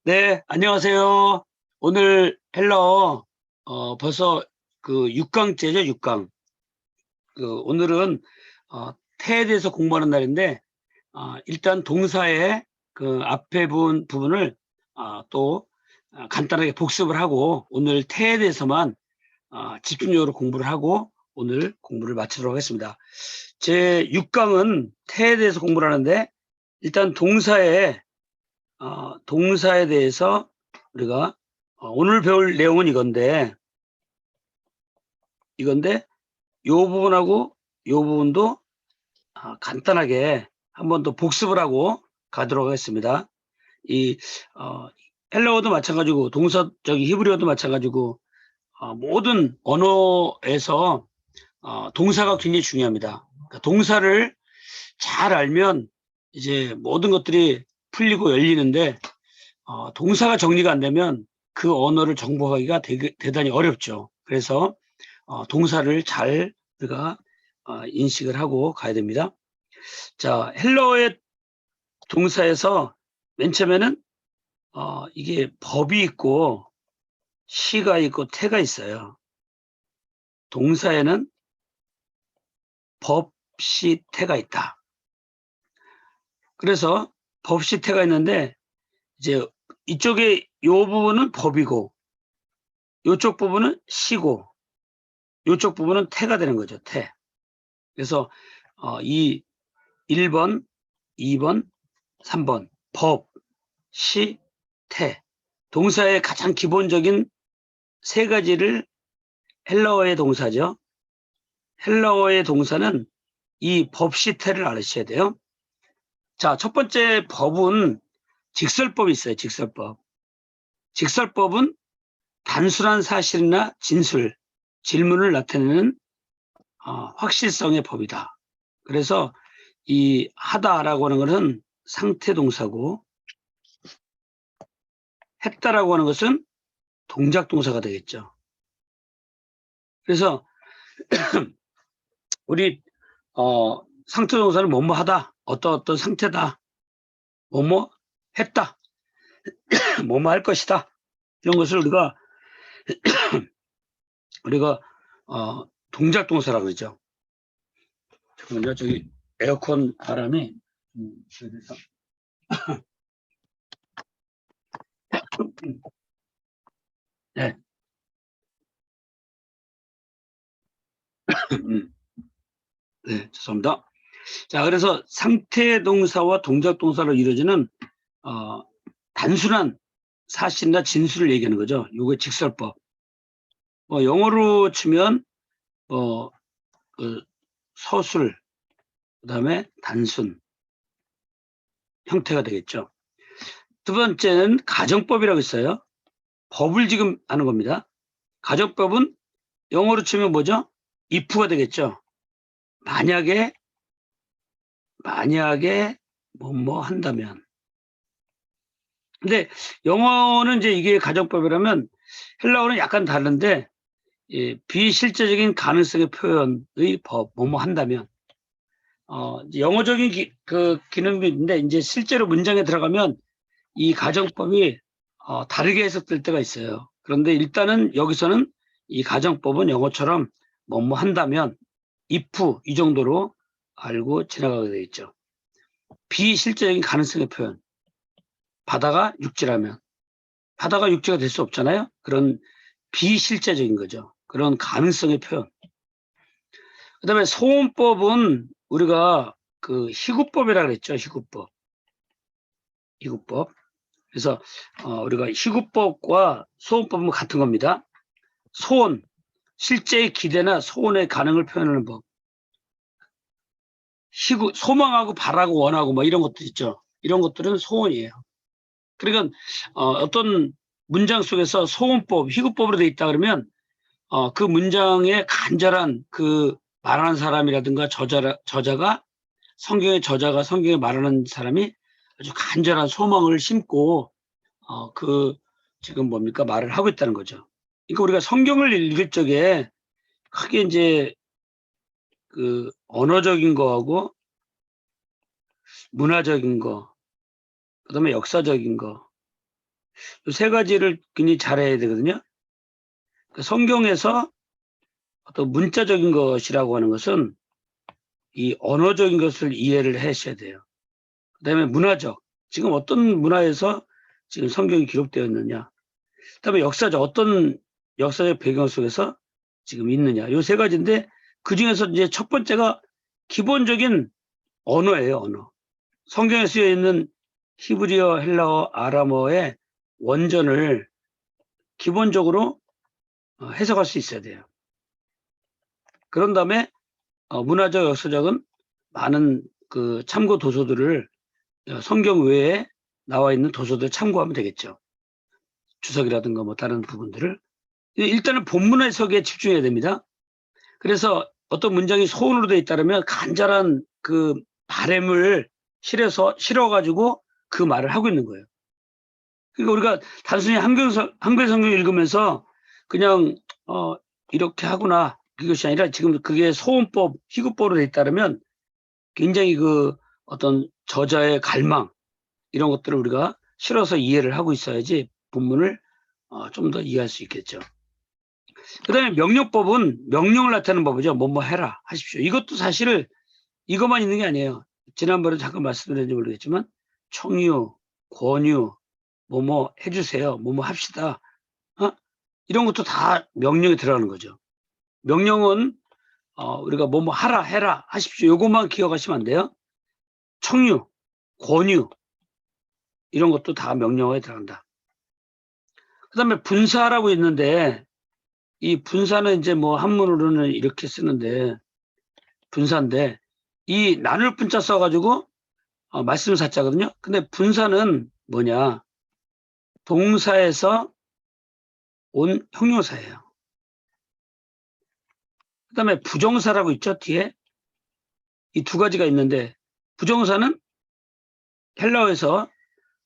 네, 안녕하세요. 오늘 헬러 벌써 그 6강째죠, 6강. 오늘은 태에 대해서 공부하는 날인데 일단 동사의 그 앞에 부분을 또 간단하게 복습을 하고 오늘 태에 대해서만 집중적으로 공부를 하고 오늘 공부를 마치도록 하겠습니다. 제 6강은 태에 대해서 공부를 하는데 일단 동사에 대해서 우리가 오늘 배울 내용은 이건데 요 부분하고 요 부분도 간단하게 한번 더 복습을 하고 가도록 하겠습니다. 이 헬라어도 마찬가지고 히브리어도 마찬가지고 모든 언어에서 동사가 굉장히 중요합니다. 그러니까 동사를 잘 알면 이제 모든 것들이 풀리고 열리는데 동사가 정리가 안 되면 그 언어를 정복하기가 대단히 어렵죠. 그래서 동사를 잘 우리가 인식을 하고 가야 됩니다. 자, 헬러어의 동사에서 맨 처음에는 이게 법이 있고 시가 있고 태가 있어요. 동사에는 법, 시, 태가 있다. 그래서 법, 시, 태가 있는데 이제 이쪽에 요 부분은 법이고 요쪽 부분은 시고 요쪽 부분은 태가 되는 거죠. 태. 그래서 이 1번, 2번, 3번 법, 시, 태 동사의 가장 기본적인 세 가지를 헬라어의 동사죠. 헬라어의 동사는 이 법, 시, 태를 알으셔야 돼요. 자, 첫 번째 법은 직설법이 있어요. 직설법. 직설법은 단순한 사실이나 진술, 질문을 나타내는 확실성의 법이다. 그래서 이 하다라고 하는 것은 상태 동사고 했다라고 하는 것은 동작 동사가 되겠죠. 그래서 우리 상태 동사는 뭐뭐 하다, 어떤 상태다, 뭐뭐 했다, 뭐뭐 할 것이다 이런 것을 우리가 동작 동사라고 그러죠. 잠깐만요, 저기 에어컨 바람이 네. 네, 죄송합니다. 자, 그래서 상태 동사와 동작 동사로 이루어지는 단순한 사실이나 진술을 얘기하는 거죠. 요게 직설법. 영어로 치면 서술, 그다음에 단순 형태가 되겠죠. 두 번째는 가정법이라고 있어요. 법을 지금 하는 겁니다. 가정법은 영어로 치면 뭐죠? if가 되겠죠. 만약에 뭐뭐 한다면. 근데 영어는 이제 이게 가정법이라면 헬라어는 약간 다른데 비실제적인 가능성의 표현의 법, 뭐뭐 한다면 영어적인 기능도 있는데 이제 실제로 문장에 들어가면 이 가정법이 다르게 해석될 때가 있어요. 그런데 일단은 여기서는 이 가정법은 영어처럼 뭐뭐 한다면 if 이 정도로 알고 지나가게 되어 있죠. 비실제적인 가능성의 표현. 바다가 육지라면 바다가 육지가 될 수 없잖아요. 그런 비실제적인 거죠. 그런 가능성의 표현. 그다음에 소원법은 우리가 그 희구법이라고 그랬죠. 희구법. 그래서 우리가 희구법과 소원법은 같은 겁니다. 소원, 실제의 기대나 소원의 가능을 표현하는 법. 소망하고 바라고 원하고 뭐 이런 것들 있죠. 이런 것들은 소원이에요. 그러니까 어떤 문장 속에서 소원법, 희구법으로 되어 있다 그러면 그 문장의 간절한 그 말하는 사람이라든가 저자가 성경에 말하는 사람이 아주 간절한 소망을 심고 지금 뭡니까 말을 하고 있다는 거죠. 그러니까 우리가 성경을 읽을 적에 크게 이제 그 언어적인 거하고 문화적인 거, 그다음에 역사적인 거, 이 세 가지를 굉장히 잘해야 되거든요. 성경에서 어떤 문자적인 것이라고 하는 것은 이 언어적인 것을 이해를 하셔야 돼요. 그다음에 문화적, 지금 어떤 문화에서 지금 성경이 기록되어 있느냐. 그다음에 역사적, 어떤 역사적 배경 속에서 지금 있느냐. 이 세 가지인데 그 중에서 이제 첫 번째가 기본적인 언어예요, 언어. 성경에 쓰여 있는 히브리어, 헬라어, 아람어의 원전을 기본적으로 해석할 수 있어야 돼요. 그런 다음에 문화적, 역사적은 많은 그 참고 도서들을 성경 외에 나와 있는 도서들 참고하면 되겠죠. 주석이라든가 뭐 다른 부분들을. 일단은 본문 해석에 집중해야 됩니다. 그래서 어떤 문장이 소원으로 되어 있다면 간절한 그 바램을 실어가지고 그 말을 하고 있는 거예요. 그러니까 우리가 단순히 한글 성경 읽으면서 그냥 이렇게 하구나 그것이 아니라 지금 그게 소원법, 희구법으로 되어 있다면 굉장히 그 어떤 저자의 갈망 이런 것들을 우리가 실어서 이해를 하고 있어야지 본문을 좀 더 이해할 수 있겠죠. 그 다음에 명령법은 명령을 나타내는 법이죠. 뭐뭐 해라, 하십시오. 이것도 사실 이것만 있는 게 아니에요. 지난번에 잠깐 말씀드렸는지 모르겠지만 청유, 권유, 뭐뭐 해주세요, 뭐뭐 합시다. 이런 것도 다 명령에 들어가는 거죠. 명령은 우리가 뭐뭐 하라, 해라, 하십시오. 이것만 기억하시면 안 돼요. 청유, 권유 이런 것도 다 명령어에 들어간다. 그 다음에 분사라고 있는데 이 분사는 이제 뭐 한문으로는 이렇게 쓰는데 분사인데 이 나눌 분자 써가지고 말씀 사자거든요. 근데 분사는 뭐냐? 동사에서 온 형용사예요. 그 다음에 부정사라고 있죠, 뒤에. 이 두 가지가 있는데 부정사는 헬라어에서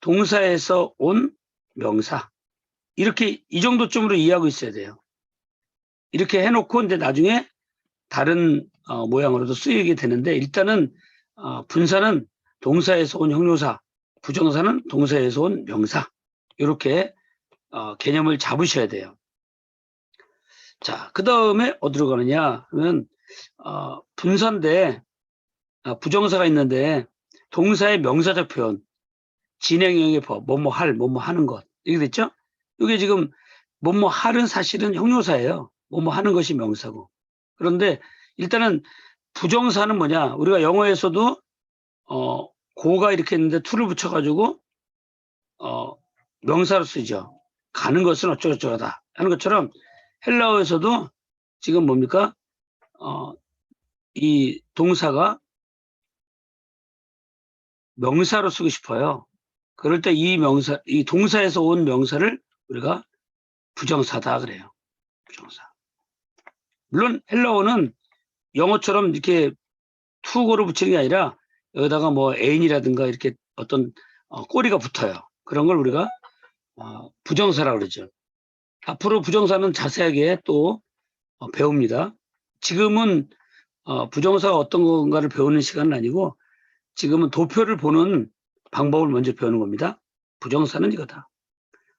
동사에서 온 명사. 이렇게 이 정도쯤으로 이해하고 있어야 돼요. 이렇게 해놓고 이제 나중에 다른 모양으로도 쓰이게 되는데 일단은 분사는 동사에서 온 형용사, 부정사는 동사에서 온 명사. 이렇게 개념을 잡으셔야 돼요. 자, 그 다음에 어디로 가느냐 하면 분사인데 부정사가 있는데 동사의 명사적 표현, 진행형의 법, 뭐뭐 할, 뭐뭐 하는 것 이렇게 됐죠? 이게 지금 뭐뭐 할은 사실은 형용사예요. 뭐뭐 하는 것이 명사고. 그런데 일단은 부정사는 뭐냐? 우리가 영어에서도 고가 이렇게 있는데 to를 붙여가지고 명사로 쓰죠. 가는 것은 어쩌고저쩌다 하는 것처럼 헬라어에서도 지금 뭡니까? 이 동사가 명사로 쓰고 싶어요. 그럴 때 이 동사에서 온 명사를 우리가 부정사다 그래요. 부정사. 물론 헬라어는 영어처럼 이렇게 투고를 붙이는 게 아니라 여기다가 뭐 ain이라든가 이렇게 어떤 꼬리가 붙어요. 그런 걸 우리가 부정사라고 그러죠. 앞으로 부정사는 자세하게 또 배웁니다. 지금은 부정사가 어떤 건가를 배우는 시간은 아니고 지금은 도표를 보는 방법을 먼저 배우는 겁니다. 부정사는 이거다.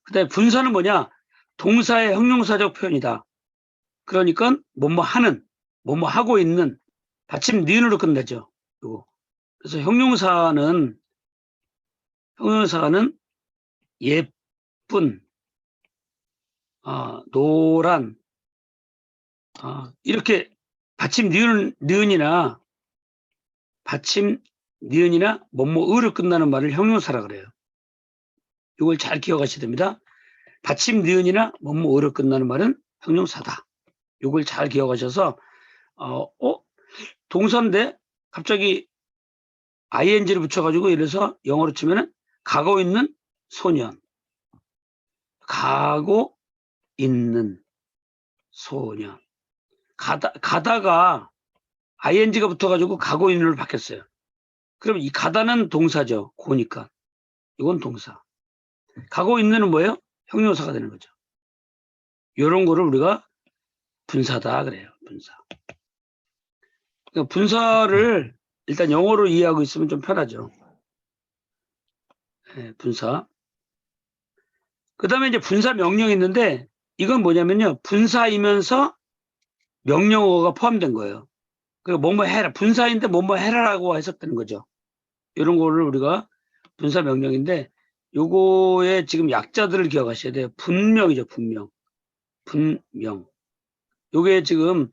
그 다음에 분사는 뭐냐? 동사의 형용사적 표현이다. 그러니까 뭐뭐 하는, 뭐뭐 하고 있는 받침 니은으로 끝나죠. 요거. 그래서 형용사는 예쁜, 노란, 이렇게 받침 니은이나 받침 니은이나 뭐뭐으로 끝나는 말을 형용사라 그래요. 이걸 잘 기억하셔야 됩니다. 받침 니은이나 뭐뭐으로 끝나는 말은 형용사다. 이걸 잘 기억하셔서 동사인데 갑자기 ing를 붙여가지고 이래서 영어로 치면은 가고 있는 소년, 가고 있는 소년, 가다가 ing가 붙어가지고 가고 있는으로 바뀌었어요. 그럼 이 가다는 동사죠. 고니까 이건 동사. 가고 있는은 뭐예요? 형용사가 되는 거죠. 이런 거를 우리가 분사다 그래요. 분사. 그러니까 분사를 일단 영어로 이해하고 있으면 좀 편하죠. 네, 분사. 그다음에 이제 분사 명령이 있는데 이건 뭐냐면요. 분사이면서 명령어가 포함된 거예요. 그리고 뭐뭐 해라. 분사인데 뭐뭐 해라라고 해석되는 거죠. 이런 거를 우리가 분사 명령인데 요거의 지금 약자들을 기억하셔야 돼요. 분명이죠. 분명. 분명. 요게 지금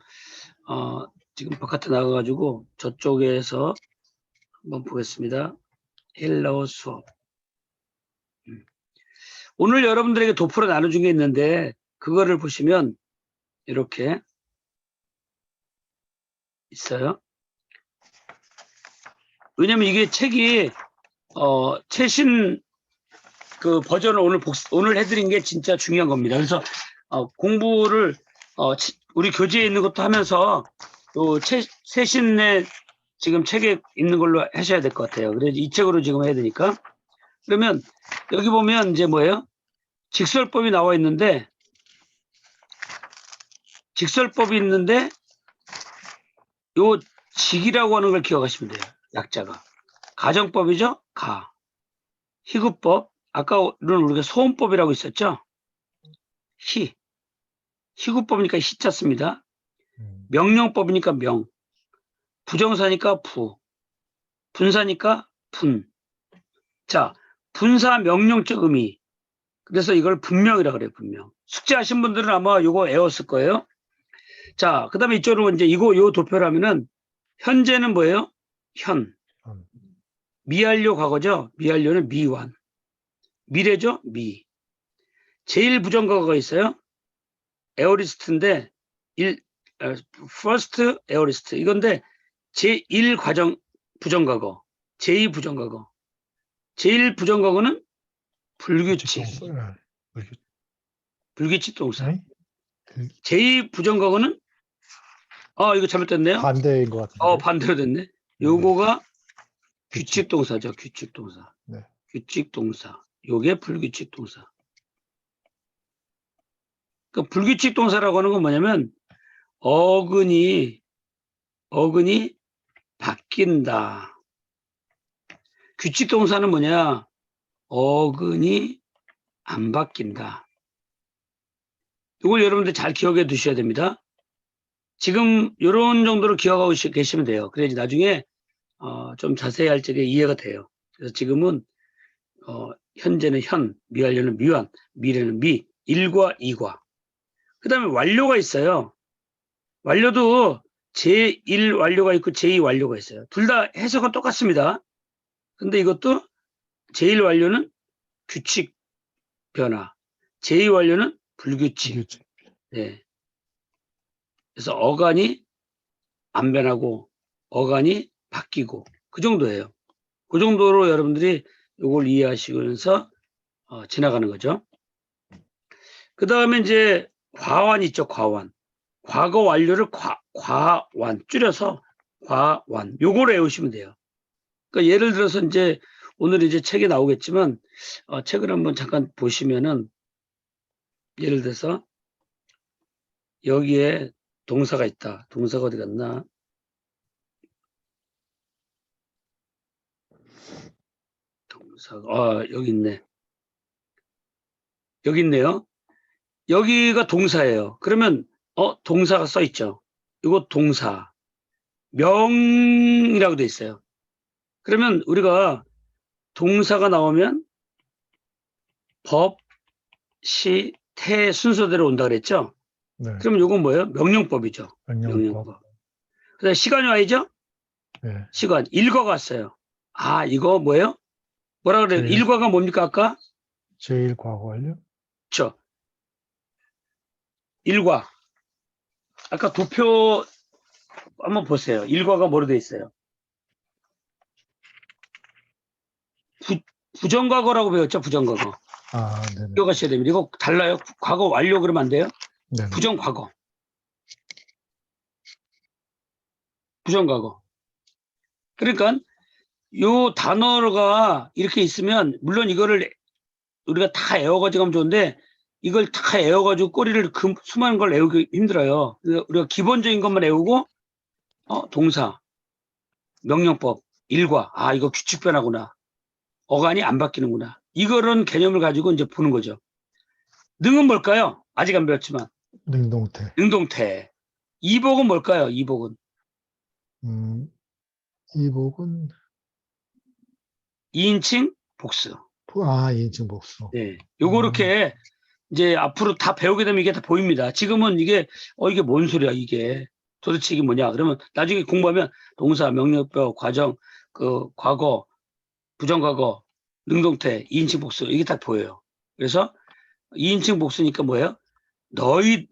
지금 바깥에 나가가지고 저쪽에서 한번 보겠습니다. 헬라어 수업. 오늘 여러분들에게 도표로 나눠준 게 있는데 그거를 보시면 이렇게 있어요. 왜냐면 이게 책이 최신 그 버전을 오늘 해드린 게 진짜 중요한 겁니다. 그래서 공부를 우리 교재에 있는 것도 하면서 또 최신의 지금 책에 있는 걸로 하셔야 될 것 같아요. 그래서 이 책으로 지금 해야 되니까. 그러면 여기 보면 이제 뭐예요? 직설법이 나와 있는데 직설법이 있는데 요 직이라고 하는 걸 기억하시면 돼요. 약자가. 가정법이죠? 가. 희구법. 아까는 우리가 소음법이라고 있었죠? 희. 희구법이니까 희자 씁니다. 명령법이니까 명. 부정사니까 부. 분사니까 분. 자, 분사 명령적 의미. 그래서 이걸 분명이라고 그래요, 분명. 숙제하신 분들은 아마 이거 외웠을 거예요. 자, 그 다음에 이쪽으로 이제 요 도표라면은, 현재는 뭐예요? 현. 미완료 과거죠? 미완료는 미완. 미래죠? 미. 제일 부정과거가 있어요? 에어리스트인데, first 에어리스트. 이건데, 제1 과정 부정과거. 제2 부정과거. 제일 부정과거는 불규칙. 불규칙 동사. 제2 부정과거는 이거 잘못됐네요. 반대인 것 같은데. 반대로 됐네. 요거가 규칙 동사죠. 규칙 동사. 네. 규칙 동사. 요게 불규칙 동사. 그 불규칙 동사라고 하는 건 뭐냐면 어근이 바뀐다. 규칙 동사는 뭐냐? 어근이 안 바뀐다. 이걸 여러분들 잘 기억해 두셔야 됩니다. 지금 이런 정도로 기억하고 계시면 돼요. 그래야지 나중에 좀 자세히 할 적에 이해가 돼요. 그래서 지금은 현재는 현, 미완료는 미완, 미래는 미, 1과 2과. 그 다음에 완료가 있어요. 완료도 제1 완료가 있고 제2 완료가 있어요. 둘 다 해석은 똑같습니다. 근데 이것도 제1 완료는 규칙 변화, 제2 완료는 불규칙. 네. 그래서 어간이 안 변하고 어간이 바뀌고 그 정도예요. 그 정도로 여러분들이 이걸 이해하시면서 지나가는 거죠. 그 다음에 이제 과완 있죠. 과완. 과거 완료를 과완 줄여서 과완. 요거를 외우시면 돼요. 그러니까 예를 들어서 이제 오늘 이제 책에 나오겠지만 책을 한번 잠깐 보시면은 예를 들어서 여기에 동사가 있다. 동사가 어디 갔나? 동사가 여기 있네. 여기 있네요. 여기가 동사예요. 그러면 동사가 써 있죠. 이거 동사. 명이라고 돼 있어요. 그러면 우리가 동사가 나오면 법, 시, 태 순서대로 온다 그랬죠? 네. 그럼 이건 뭐예요? 명령법이죠. 명령법. 그다음에 시간이 와야죠? 네. 시간. 일과가 왔어요. 이거 뭐예요? 뭐라 그래요? 일과가 뭡니까 아까? 제1 과거 완료? 그렇죠. 일과. 아까 도표 한번 보세요. 일과가 뭐로 돼 있어요? 부정과거라고 배웠죠? 부정과거. 네네. 기억하셔야 됩니다. 이거 달라요. 과거 완료 그러면 안 돼요? 네네. 부정과거. 부정과거. 그러니까 요 단어가 이렇게 있으면 물론 이거를 우리가 다 외워가지고 하면 좋은데 이걸 다 외워가지고 꼬리를 수많은 걸 외우기 힘들어요. 우리가 기본적인 것만 외우고 동사, 명령법, 일과 이거 규칙 변화구나. 어간이 안 바뀌는구나. 이런 개념을 가지고 이제 보는 거죠. 능은 뭘까요? 아직 안 배웠지만. 능동태. 능동태. 이복은 뭘까요? 이복은. 이복은, 2인칭 복수. 인칭 복수. 네. 요거 이렇게 이제 앞으로 다 배우게 되면 이게 다 보입니다. 지금은 이게, 이게 뭔 소리야, 이게. 도대체 이게 뭐냐. 그러면 나중에 공부하면 동사, 명령법, 과정, 과거, 부정과거, 능동태, 2인칭 복수, 이게 딱 보여요. 그래서 2인칭 복수니까 뭐예요?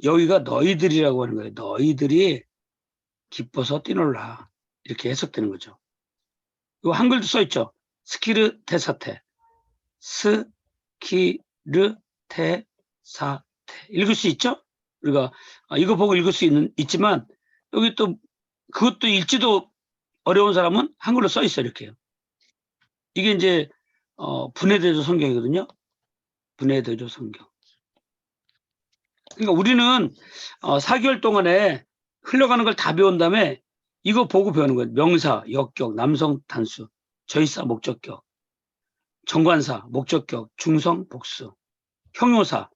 여기가 너희들이라고 하는 거예요. 너희들이 기뻐서 뛰놀라. 이렇게 해석되는 거죠. 이거 한글도 써 있죠. 스키르 테사테. 스키르 테사테. 읽을 수 있죠? 우리가 이거 보고 읽을 수 있지만 여기 또 그것도 읽지도 어려운 사람은 한글로 써 있어요. 이렇게요. 이게 이제 분해대조 성경이거든요. 분해대조 성경. 그러니까 우리는 4개월 동안에 흘러가는 걸 다 배운 다음에 이거 보고 배우는 거예요. 명사, 역격, 남성 단수, 저의사, 목적격, 정관사, 목적격, 중성, 복수, 형용사,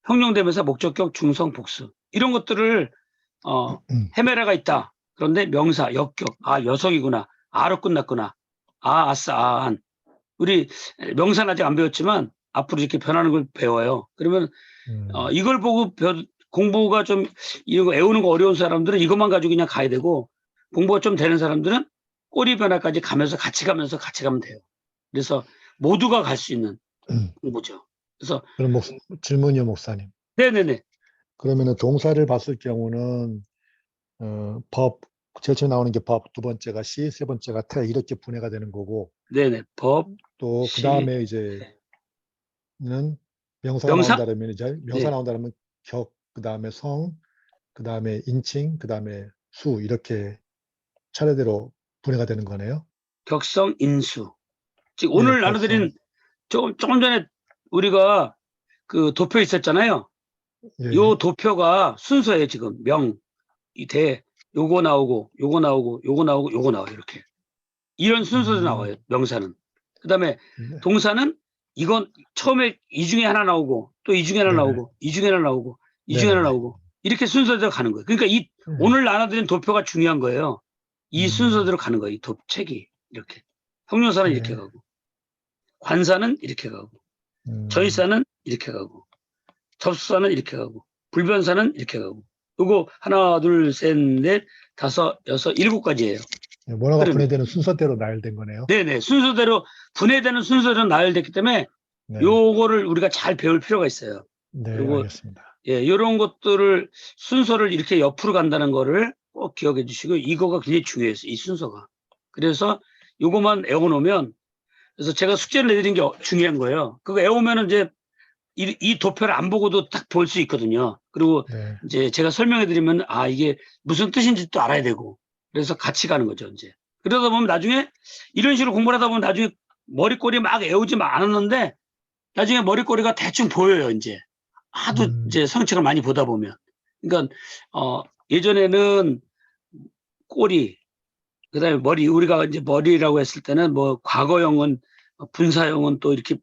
형용대명사, 목적격, 중성, 복수. 이런 것들을 헤메라가 있다. 그런데 명사, 역격, 여성이구나. 아로 끝났구나. 아싸, 아한. 우리 명사는 아직 안 배웠지만 앞으로 이렇게 변하는 걸 배워요. 그러면 이걸 보고 공부가 좀 이런 거 외우는 거 어려운 사람들은 이것만 가지고 그냥 가야 되고 공부가 좀 되는 사람들은 꼬리 변화까지 가면서 같이 가면 돼요. 그래서 모두가 갈 수 있는 공부죠. 그래서 그럼 질문이요, 목사님. 네네네. 그러면은 동사를 봤을 경우는 제일 처음에 나오는 게 법, 두 번째가 시, 세 번째가 태 이렇게 분해가 되는 거고 네네. 법, 또 시, 그 다음에 이제는 명사가 명사? 나온다면 이제 명사 네. 나온다면 격, 그 다음에 성, 그 다음에 인칭, 그 다음에 수 이렇게 차례대로 분해가 되는 거네요. 격성, 인수. 지금 예, 오늘 격성. 나눠드린 조금 전에 우리가 그 도표 있었잖아요. 예, 요 도표가 순서예요. 지금 요거 나오고 요거 나오고 요거 나오고 요거 나와요. 이렇게 이런 순서로 나와요. 명사는. 그다음에 네. 동사는 이건 처음에 이 중에 하나 나오고 또 이 중에 하나 네네. 나오고 이 중에 하나 나오고 이 중에 하나 네네네. 나오고 이렇게 순서대로 가는 거예요. 그러니까 오늘 나눠드린 도표가 중요한 거예요. 이 순서대로 가는 거예요. 이 책이 이렇게. 형용사는 이렇게 네. 가고 관사는 이렇게 가고 저의사는 이렇게 가고 접수사는 이렇게 가고 불변사는 이렇게 가고 요거 하나 둘 셋 넷 다섯 여섯 일곱 가지예요. 문화가 흐름이. 분해되는 순서대로 나열된 거네요. 네네. 순서대로 분해되는 순서대로 나열됐기 때문에 네. 요거를 우리가 잘 배울 필요가 있어요. 네, 그리고 알겠습니다. 요런 것들을 순서를 이렇게 옆으로 간다는 거를 꼭 기억해 주시고 이거가 굉장히 중요해요. 이 순서가. 그래서 요거만 외워놓으면 그래서 제가 숙제를 내드린 게 중요한 거예요. 그거 외우면은 이제 이 도표를 안 보고도 딱 볼 수 있거든요. 그리고 네. 이제 제가 설명해 드리면 이게 무슨 뜻인지 또 알아야 되고 그래서 같이 가는 거죠, 이제. 그러다 보면 나중에 이런 식으로 공부를 하다 보면 나중에 머리꼬리 막 외우지 않았는데 나중에 머리꼬리가 대충 보여요, 이제. 하도 이제 성책을 많이 보다 보면. 그러니까 예전에는 꼬리, 그다음에 머리, 우리가 이제 머리라고 했을 때는 뭐 과거형은 분사형은 또 이렇게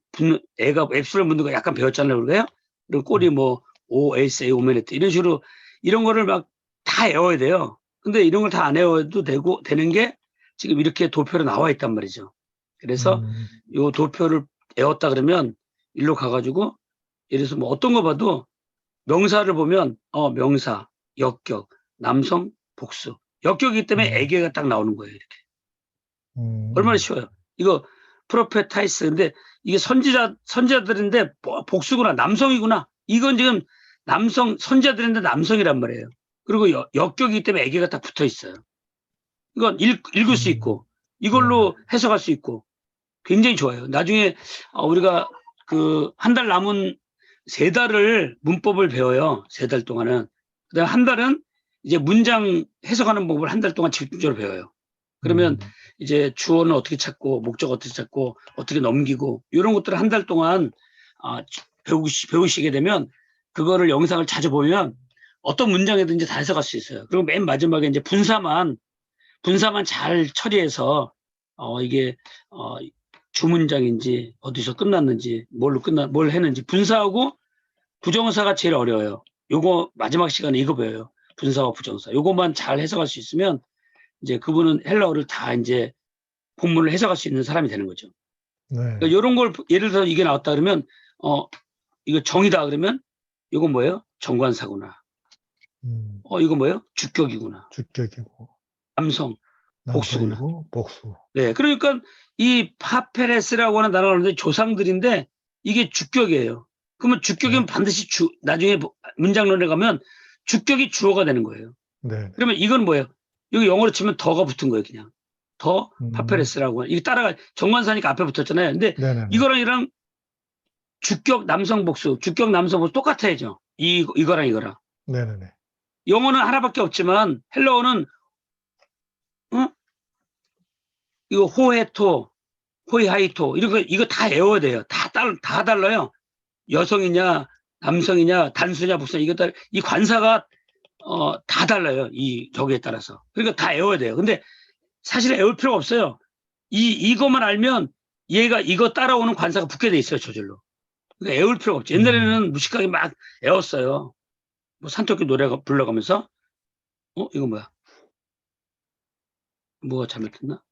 애가 앱술을 묻는 거 약간 배웠잖아요, 우리가요. 그리고 꼬리 뭐 OSA, 오메네트 이런 식으로 이런 거를 막 다 외워야 돼요. 근데 이런 걸 다 안 외워도 되는 게 지금 이렇게 도표로 나와 있단 말이죠. 그래서 요 도표를 외웠다 그러면 일로 가가지고 예를 들어서 뭐 어떤 거 봐도 명사를 보면 명사, 역격, 남성, 복수. 역격이기 때문에 애계가 딱 나오는 거예요. 이렇게. 얼마나 쉬워요. 이거 프로페타이스. 근데 이게 선지자들인데 복수구나. 남성이구나. 이건 지금 선지자들인데 남성이란 말이에요. 그리고 역격이기 때문에 애계가 딱 붙어 있어요. 이건 읽을 수 있고 이걸로 해석할 수 있고 굉장히 좋아요. 나중에 우리가 한 달 남은 3달을 문법을 배워요. 3달 동안은. 그다음에 한 달은 이제 문장 해석하는 법을 한 달 동안 집중적으로 배워요. 그러면 이제 주어는 어떻게 찾고 목적 어떻게 찾고 어떻게 넘기고 이런 것들을 한 달 동안 배우시게 되면 그거를 영상을 자주 보면 어떤 문장이든지 다 해석할 수 있어요. 그리고 맨 마지막에 이제 분사만 잘 처리해서 이게 주문장인지 어디서 끝났는지 뭘 했는지 분사하고 부정사가 제일 어려워요. 요거 마지막 시간에 이거 배워요. 분사와 부정사. 요것만 잘 해석할 수 있으면 이제 그분은 헬라어를 다 이제 본문을 해석할 수 있는 사람이 되는 거죠. 네. 그러니까 이런 걸 예를 들어 이게 나왔다 그러면 이거 정이다 그러면 이건 뭐예요? 정관사구나. 이거 뭐예요? 주격이구나. 주격이고 남성, 복수구나. 남성이고 복수. 네, 그러니까 이 파페레스라고 하는 단어가 있는데 조상들인데 이게 주격이에요. 그러면 주격이면 네. 반드시 나중에 문장론에 가면 주격이 주어가 되는 거예요. 네. 그러면 이건 뭐예요? 여기 영어로 치면 더가 붙은 거예요, 그냥. 더 파페레스라고. 이게 따라가 정관사니까 앞에 붙었잖아요. 근데 네네네. 이거랑 주격 남성 복수, 주격 남성 복수 똑같아야죠. 이거랑. 네네네. 영어는 하나밖에 없지만 헬라어는 이거 호헤토, 호이하이토 이거 다 외워야 돼요. 다 달라요. 여성이냐 남성이냐 단수냐 복수냐 이 관사가 다 달라요. 이 저기에 따라서. 그러니까 다 외워야 돼요. 근데 사실 외울 필요가 없어요. 이것만 알면 얘가 이거 따라오는 관사가 붙게 돼 있어요. 저절로. 그러니까 외울 필요가 없죠. 옛날에는 무식하게 막 외웠어요. 뭐 산토끼 노래가 불러가면서 이거 뭐야? 뭐가 잘못됐나?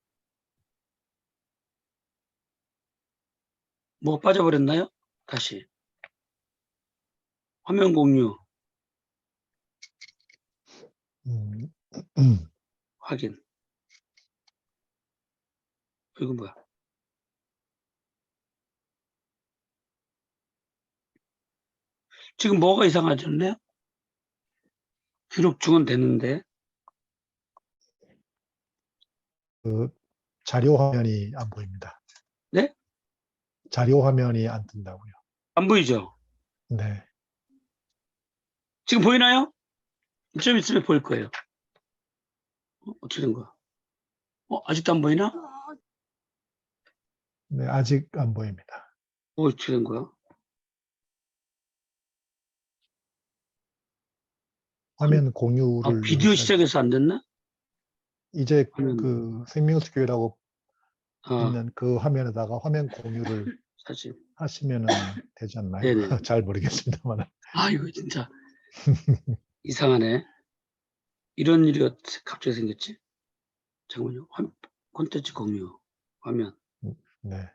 뭐 빠져버렸나요? 다시 화면 공유 확인. 이거 뭐야? 지금 뭐가 이상하졌네요? 기록 중은 됐는데 그 자료 화면이 안 보입니다. 네? 자료 화면이 안 뜬다고요. 안 보이죠? 네. 지금 보이나요? 좀 있으면 보일 거예요. 어떻게 된 거야? 아직도 안 보이나? 네, 아직 안 보입니다. 어떻게 된 거야? 화면 공유를 비디오 누르셔야 시작해서 안 됐나? 이제 화면. 그 생명수교라고 아, 있는 그 화면에다가 화면 공유를 사진. 하시면은 되지 않나요? 네네. 잘 모르겠습니다만. 이거 진짜 이상하네. 이런 일이 어떻게 갑자기 생겼지? 잠깐만요. 콘텐츠 공유. 화면. 네.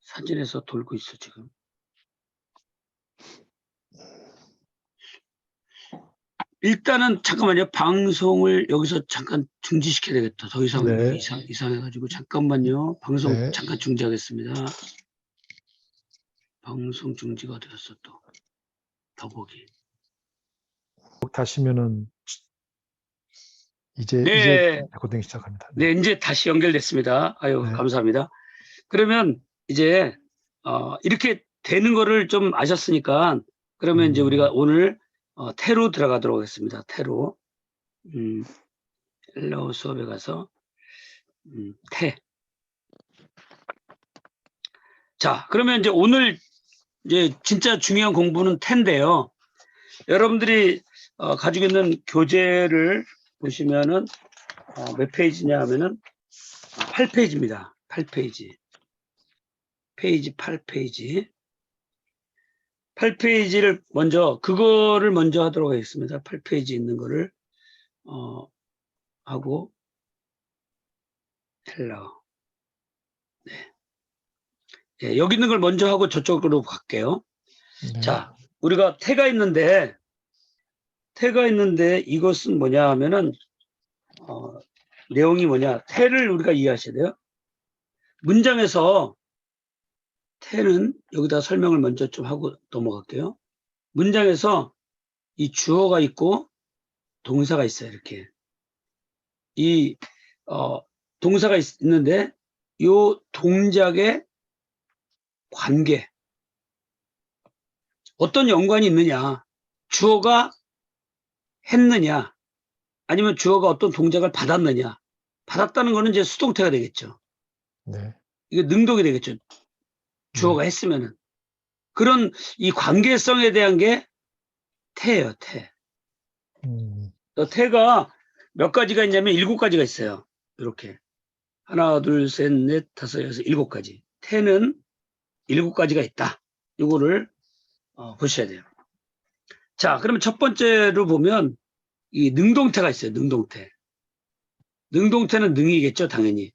사진에서 돌고 있어, 지금. 일단은 잠깐만요. 방송을 여기서 잠깐 중지시켜야 되겠다. 더 이상 네. 이상해가지고 잠깐만요. 방송 네. 잠깐 중지하겠습니다. 방송 중지가 어디 갔어 또. 더보기. 다시면은 이제 네. 레코딩 시작합니다. 네, 이제 다시 연결됐습니다. 아유, 네. 감사합니다. 그러면 이제 이렇게 되는 거를 좀 아셨으니까 그러면 이제 우리가 오늘 태로 들어가도록 하겠습니다. 태로. 헬라어 수업에 가서 태. 자, 그러면 이제 오늘 이제 진짜 중요한 공부는 태인데요. 여러분들이 가지고 있는 교재를 보시면은 몇 페이지냐 하면은 8페이지입니다. 8페이지. 페이지 8페이지. 8페이지를 그거를 먼저 하도록 하겠습니다. 8페이지 있는 거를 하고 헬라어. 네. 네, 여기 있는 걸 먼저 하고 저쪽으로 갈게요. 네. 자, 우리가 태가 있는데 이것은 뭐냐 하면은 내용이 뭐냐, 태를 우리가 이해하셔야 돼요. 문장에서 태는 여기다 설명을 먼저 좀 하고 넘어갈게요. 문장에서 이 주어가 있고 동사가 있어요. 이렇게 이 동사가 있는데 이 동작의 관계, 어떤 연관이 있느냐, 주어가 했느냐 아니면 주어가 어떤 동작을 받았느냐. 받았다는 거는 이제 수동태가 되겠죠. 네. 이게 능동이 되겠죠. 주어가 했으면은. 그런 이 관계성에 대한 게 태예요. 태. 태가 몇 가지가 있냐면 7가지가 있어요. 이렇게 하나, 둘, 셋, 넷, 다섯, 여섯, 7가지. 태는 7가지가 있다. 이거를 보셔야 돼요. 자, 그러면 첫 번째로 보면 이 능동태가 있어요. 능동태. 능동태는 능이겠죠, 당연히.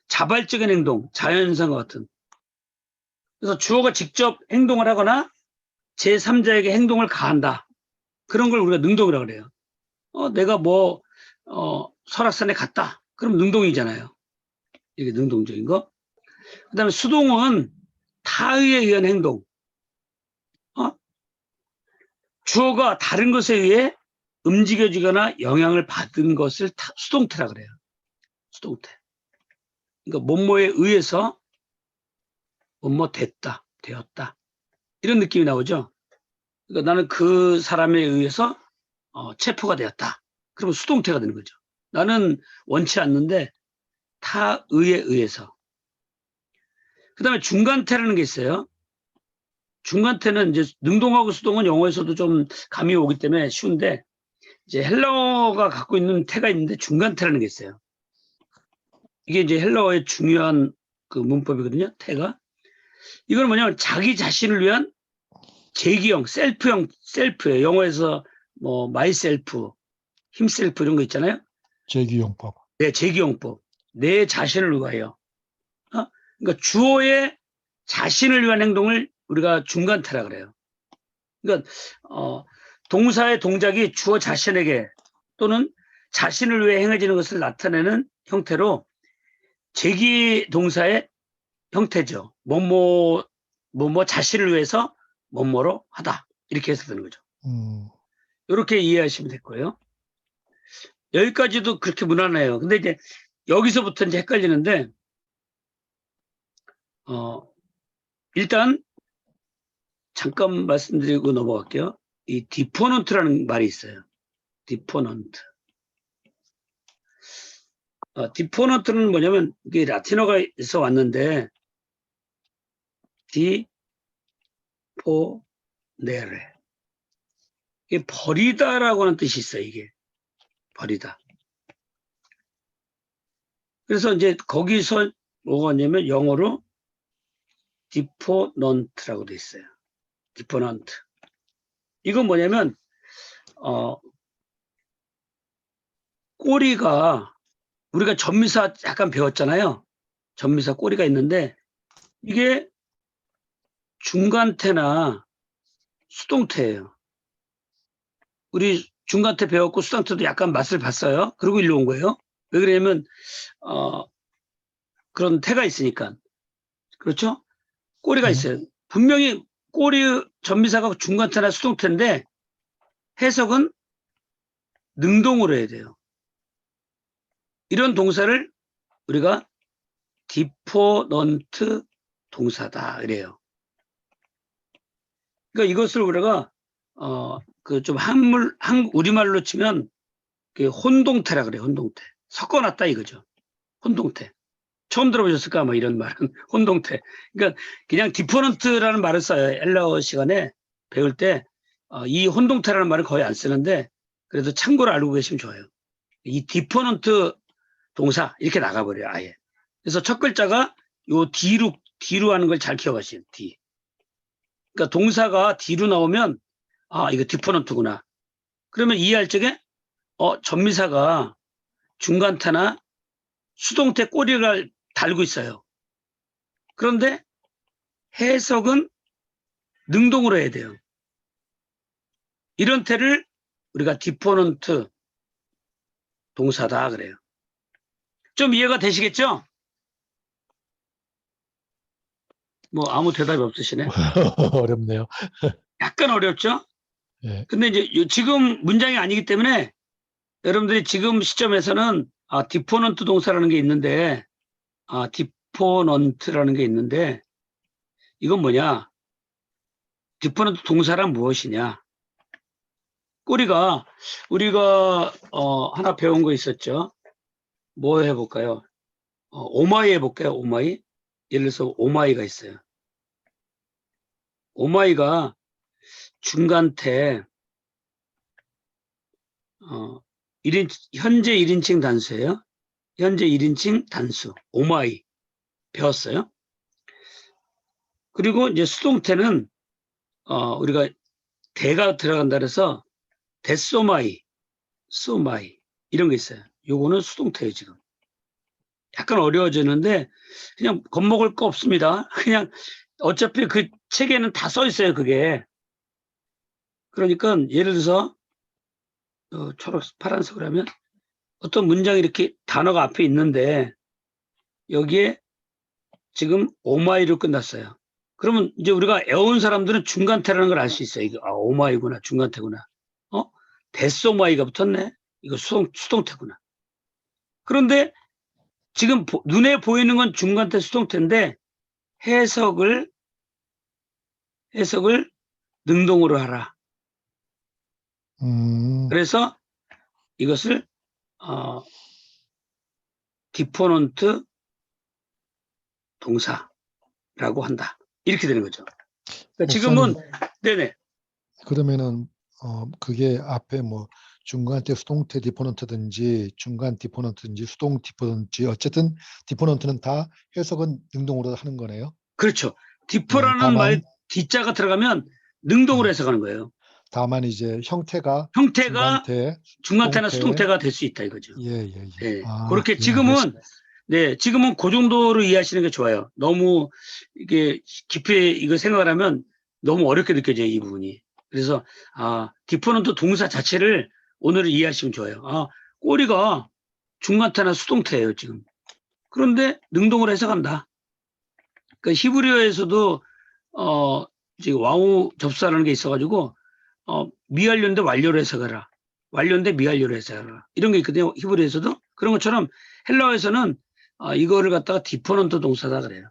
자발적인 행동, 자연현상과 같은. 그래서 주어가 직접 행동을 하거나 제3자에게 행동을 가한다. 그런 걸 우리가 능동이라고 그래요. 내가 설악산에 갔다. 그럼 능동이잖아요. 이게 능동적인 거. 그 다음에 수동은 타의에 의한 행동. 주어가 다른 것에 의해 움직여지거나 영향을 받은 것을 수동태라 그래요. 수동태. 그러니까 뭐뭐에 의해서 뭐뭐 됐다, 되었다. 이런 느낌이 나오죠. 그러니까 나는 그 사람에 의해서 체포가 되었다. 그러면 수동태가 되는 거죠. 나는 원치 않는데 타의에 의해서. 그 다음에 중간태라는 게 있어요. 중간태는 이제 능동하고 수동은 영어에서도 좀 감이 오기 때문에 쉬운데 이제 헬라어가 갖고 있는 태가 있는데 중간태라는 게 있어요. 이게 이제 헬라어의 중요한 그 문법이거든요. 태가. 이건 뭐냐면 자기 자신을 위한 제기형, 셀프예요. 영어에서 뭐 마이셀프, 힘셀프 이런 거 있잖아요. 제기용법. 네, 제기용법. 내 자신을 위하여. 그러니까 주어의 자신을 위한 행동을 우리가 중간태라 그래요. 그러니까 동사의 동작이 주어 자신에게 또는 자신을 위해 행해지는 것을 나타내는 형태로 제기 동사의 형태죠. 뭐뭐 자신을 위해서 뭐뭐로 하다. 이렇게 해석되는 거죠. 이렇게 이해하시면 될 거예요. 여기까지도 그렇게 무난해요. 근데 이제 여기서부터 이제 헷갈리는데 일단 잠깐 말씀드리고 넘어갈게요. 이 디포넌트라는 말이 있어요. 디포넌트. 디포넌트는 뭐냐면 이게 라틴어가에서 왔는데 디포네레. 이게 버리다라고 하는 뜻이 있어요. 이게 버리다. 그래서 이제 거기서 뭐가 왔냐면 영어로 디포넌트라고 돼 있어요. 디포넌트. 이건 뭐냐면 꼬리가 우리가 전미사 약간 배웠잖아요. 전미사 꼬리가 있는데 이게 중간태나 수동태예요. 우리 중간태 배웠고 수동태도 약간 맛을 봤어요. 그리고 일로 온 거예요. 왜 그러냐면 그런 태가 있으니까. 그렇죠? 꼬리가 있어요. 분명히 꼬리 전미사가 중간태나 수동태인데 해석은 능동으로 해야 돼요. 이런 동사를 우리가 디포넌트 동사다 이래요. 그러니까 이것을 우리가 그 좀 우리말로 치면 그 혼동태라 그래요. 혼동태. 섞어놨다 이거죠. 혼동태. 처음 들어보셨을까? 뭐 이런 말은 혼동태. 그러니까 그냥 디포넌트라는 말을 써요. 헬라어 시간에 배울 때 이 혼동태라는 말을 거의 안 쓰는데 그래도 참고로 알고 계시면 좋아요. 이 디포넌트 동사 이렇게 나가버려요. 아예. 그래서 첫 글자가 요 뒤로 하는 걸 잘 기억하시면 뒤. 그러니까 동사가 뒤로 나오면 이거 디포넌트구나. 그러면 이해할 적에 전미사가 중간태나 수동태 꼬리를 달고 있어요. 그런데 해석은 능동으로 해야 돼요. 이런 태를 우리가 디포넌트 동사다 그래요. 좀 이해가 되시겠죠? 뭐 아무 대답이 없으시네. 어렵네요. 약간 어렵죠? 예. 근데 이제 지금 문장이 아니기 때문에 여러분들이 지금 시점에서는 디포넌트 동사라는 게 있는데 디포넌트라는 게 있는데 이건 뭐냐? 디포넌트 동사란 무엇이냐? 꼬리가 우리가 하나 배운 거 있었죠. 뭐 해볼까요? 오마이 해볼까요? 오마이. 예를 들어서 오마이가 있어요. 오마이가 중간태 현재 1인칭 단수예요. 현재 1인칭 단수 오마이 배웠어요. 그리고 이제 수동태는 우리가 대가 들어간다 그래서 데소마이, 소마이 이런 게 있어요. 요거는 수동태예요, 지금. 약간 어려워지는데 그냥 겁먹을 거 없습니다. 그냥 어차피 그 책에는 다 써 있어요, 그게. 그러니까 예를 들어서 초록, 파란색으로 하면 어떤 문장이 이렇게 단어가 앞에 있는데 여기에 지금 오마이로 끝났어요. 그러면 이제 우리가 애온 사람들은 중간태라는 걸 알 수 있어요. 이거 오마이구나, 중간태구나. 데소마이가 붙었네. 이거 수동태구나. 그런데 지금 눈에 보이는 건 중간태 수동태인데 해석을 능동으로 하라. 그래서 이것을 디포넌트 동사라고 한다. 이렇게 되는 거죠. 그러니까 지금은 네네. 그러면은 그게 앞에 뭐 중간태 수동태 디포넌트든지 중간 디포넌트든지 수동 디포넌트든지 어쨌든 디포넌트는 다 해석은 능동으로 하는 거네요. 그렇죠. 네, 디포라는 말 뒤자가 들어가면 능동으로 네. 해석하는 거예요. 다만 이제 형태가 중간태나 수동태가 될 수 있다 이거죠. 예. 네. 아, 그렇게 예, 지금은 알겠습니다. 지금은 그 정도로 이해하시는 게 좋아요. 너무 이게 깊이 이거 생각을 하면 너무 어렵게 느껴져요, 이 부분이. 그래서 디포넌트 동사 자체를 오늘은 이해하시면 좋아요. 꼬리가 중간태나 수동태예요, 지금. 그런데 능동으로 해석한다. 그러니까 히브리어에서도 지금 와우 접수하라는 게 있어가지고 미완료인데 완료로 해석하라. 완료인데 미완료로 해석하라. 이런 게 있거든요. 히브리어에서도. 그런 것처럼 헬라어에서는 이거를 갖다가 디포넌트 동사다 그래요.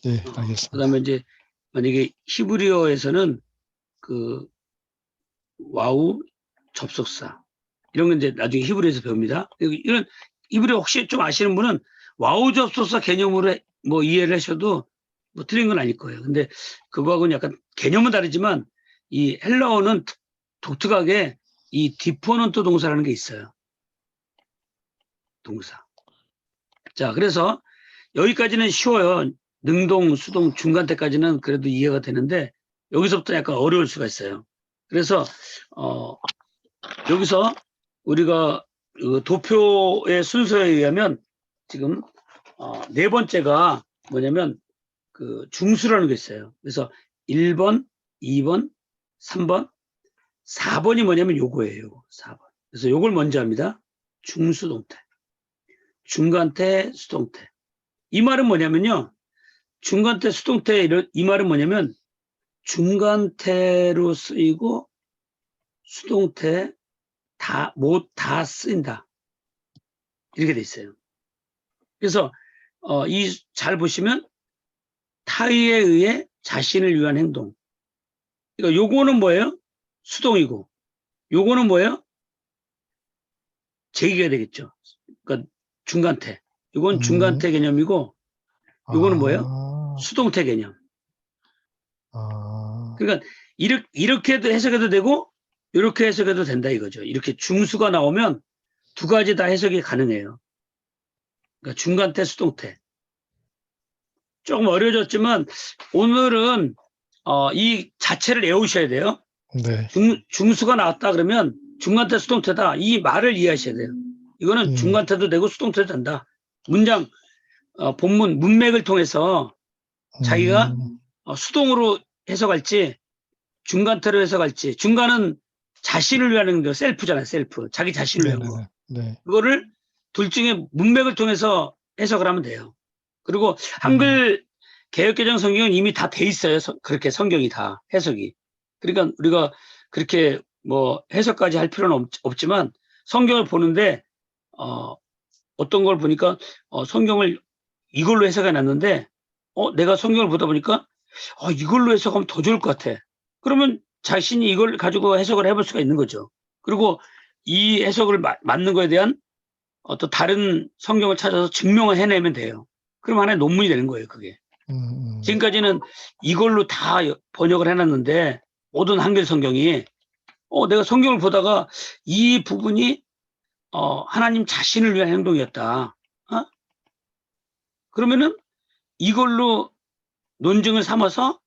예, 알겠습니다. 그다음에 이제 만약에 히브리어에서는 그 와우 접속사 이런 건 이제 나중에 히브리어에서 배웁니다. 이런 히브리어 혹시 좀 아시는 분은 와우 접속사 개념으로 뭐 이해를 하셔도 뭐 틀린 건 아닐 거예요. 근데 그거하고는 약간 개념은 다르지만 이 헬라어는 독특하게 이 디포넌트 동사라는 게 있어요. 동사. 자, 그래서 여기까지는 쉬워요. 능동, 수동, 중간태까지는 그래도 이해가 되는데 여기서부터 약간 어려울 수가 있어요. 그래서 여기서 우리가 그 도표의 순서에 의하면 지금 네 번째가 뭐냐면 그 중수라는 게 있어요. 그래서 1번, 2번, 3번, 4번이 뭐냐면 요거예요. 요거 4번. 그래서 요걸 먼저 합니다. 중수동태. 중간태, 수동태. 이 말은 뭐냐면요. 중간태, 수동태 이 말은 뭐냐면 중간태로 쓰이고 수동태 다 쓰인다. 이렇게 돼 있어요. 그래서 잘 보시면 타의에 의해 자신을 위한 행동. 그러니까 요거는 뭐예요? 수동이고 요거는 뭐예요? 제기가 되겠죠. 그러니까 중간태. 요건 중간태 개념이고 요거는 뭐예요? 수동태 개념. 그러니까 이렇게도 해석해도 되고 이렇게 해석해도 된다 이거죠. 이렇게 중수가 나오면 두 가지 다 해석이 가능해요. 그러니까 중간태, 수동태. 조금 어려워졌지만 오늘은 이 자체를 외우셔야 돼요. 네. 중수가 나왔다 그러면 중간태, 수동태다. 이 말을 이해하셔야 돼요. 이거는 중간태도 되고 수동태도 된다. 문장, 본문, 문맥을 통해서 자기가 수동으로 해석할지 중간태로 해석할지 중간은 자신을 위한 행동, 셀프잖아요. 셀프. 자기 자신을 위한 거. 네. 그거를 둘 중에 문맥을 통해서 해석을 하면 돼요. 그리고 한글 개역개정 성경은 이미 다 돼 있어요. 그렇게 성경이 다 해석이. 그러니까 우리가 그렇게 뭐 해석까지 할 필요는 없지만 성경을 보는데 어떤 걸 보니까 성경을 이걸로 해석해 놨는데 내가 성경을 보다 보니까 이걸로 해석하면 더 좋을 것 같아. 그러면 자신이 이걸 가지고 해석을 해볼 수가 있는 거죠. 그리고 이 해석을 맞는 거에 대한 또 다른 성경을 찾아서 증명을 해내면 돼요. 그럼 하나의 논문이 되는 거예요, 그게. 지금까지는 이걸로 다 번역을 해놨는데 모든 한글 성경이 내가 성경을 보다가 이 부분이 하나님 자신을 위한 행동이었다. 그러면은 이걸로 논증을 삼아서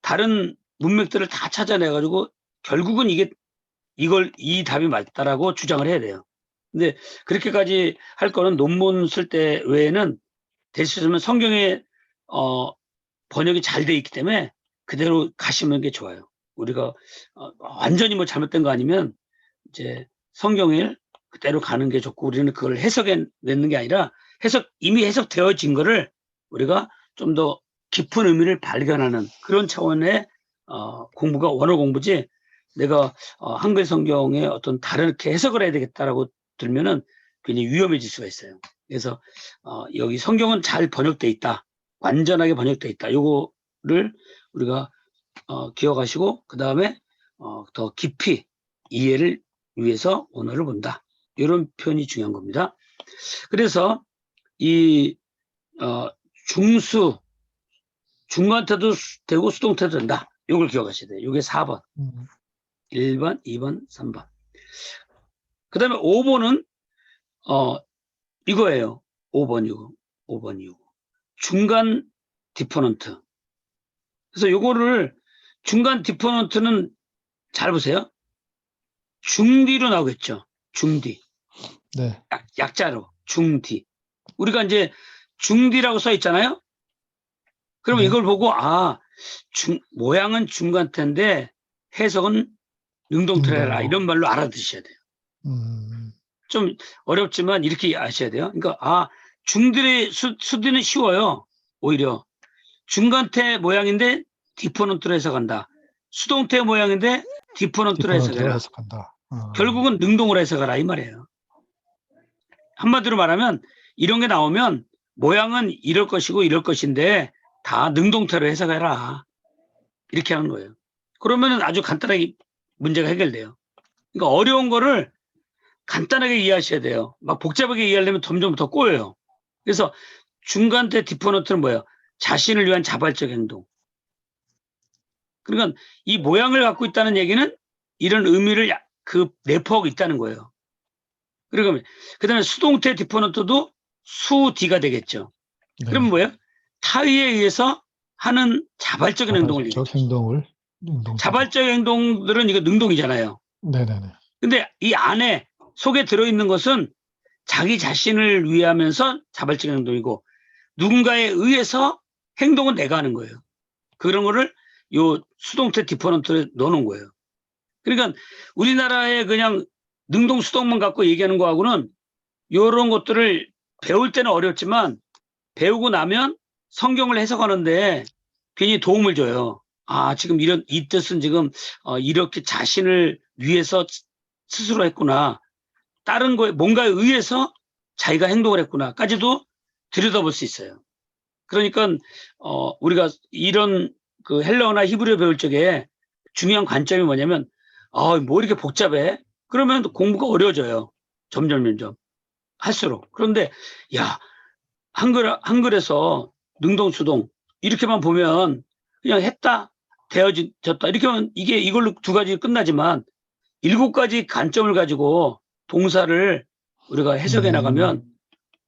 다른 문맥들을 다 찾아내가지고 결국은 이 답이 맞다라고 주장을 해야 돼요. 근데 그렇게까지 할 거는 논문 쓸 때 외에는 될 수 있으면 성경에 번역이 잘 돼 있기 때문에 그대로 가시는 게 좋아요. 우리가 완전히 뭐 잘못된 거 아니면 이제 성경을 그대로 가는 게 좋고, 우리는 그걸 해석해 내는 게 아니라 이미 해석되어진 거를 우리가 좀 더 깊은 의미를 발견하는 그런 차원의 공부가 원어 공부지, 내가 한글 성경에 어떤 다르게 해석을 해야 되겠다라고 들면은 굉장히 위험해질 수가 있어요. 그래서 여기 성경은 잘 번역돼 있다, 완전하게 번역돼 있다, 요거를 우리가 기억하시고, 그 다음에 더 깊이 이해를 위해서 언어를 본다, 이런 표현이 중요한 겁니다. 그래서 이 중수, 중간태도 되고 수동태도 된다, 이걸 기억하셔야 돼요. 이게 4번 1번 2번 3번. 그 다음에 5번은 이거예요. 5번 이거 중간 디포넌트. 그래서 요거를 중간 디포넌트는 잘 보세요. 중디로 나오겠죠. 중디. 네. 약자로 중디. 우리가 이제 중디라고 써 있잖아요. 그러면 네. 이걸 보고 모양은 중간태인데 해석은 능동태라 해라, 능동으로. 이런 말로 알아두셔야 돼요. 좀 어렵지만 이렇게 아셔야 돼요. 그러니까 중디의 수디는 쉬워요. 오히려 중간태 모양인데 디포넌트로 해석한다. 수동태 모양인데 디포넌트로 해석해라. 해석한다. 결국은 능동으로 해석하라, 이 말이에요. 한마디로 말하면 이런 게 나오면 모양은 이럴 것이고 이럴 것인데 다 능동태로 해석해라, 이렇게 하는 거예요. 그러면 아주 간단하게 문제가 해결돼요. 그러니까 어려운 거를 간단하게 이해하셔야 돼요. 막 복잡하게 이해하려면 점점 더 꼬여요. 그래서 중간태 디포넌트는 뭐예요? 자신을 위한 자발적 행동. 그러니까 이 모양을 갖고 있다는 얘기는 이런 의미를 내포하고 있다는 거예요. 그러면 그다음에 수동태 디포넌트도 수디가 되겠죠. 네. 그러면 뭐예요? 타의에 의해서 하는 자발적인 행동을 얘기해요. 행동을. 자발적 행동들은 이거 능동이잖아요. 네네네. 근데 이 안에 속에 들어있는 것은 자기 자신을 위하면서 자발적인 행동이고, 누군가에 의해서 행동은 내가 하는 거예요. 그런 거를 요 수동태 디포넌트에 넣어놓은 거예요. 그러니까 우리나라에 그냥 능동 수동만 갖고 얘기하는 거하고는 이런 것들을 배울 때는 어렵지만 배우고 나면 성경을 해석하는데 괜히 도움을 줘요. 지금 이 뜻은 지금 이렇게 자신을 위해서 스스로 했구나, 다른 거에 뭔가에 의해서 자기가 행동을 했구나까지도 들여다볼 수 있어요. 그러니까 우리가 이런 그 헬라어나 히브리어 배울 적에 중요한 관점이 뭐냐면, 뭐 이렇게 복잡해? 그러면 공부가 어려워져요. 점점 할수록. 그런데 한글에서 능동 수동 이렇게만 보면 그냥 했다, 되어졌다 이렇게 하면 이걸로 두 가지 끝나지만 7가지 관점을 가지고 동사를 우리가 해석해 나가면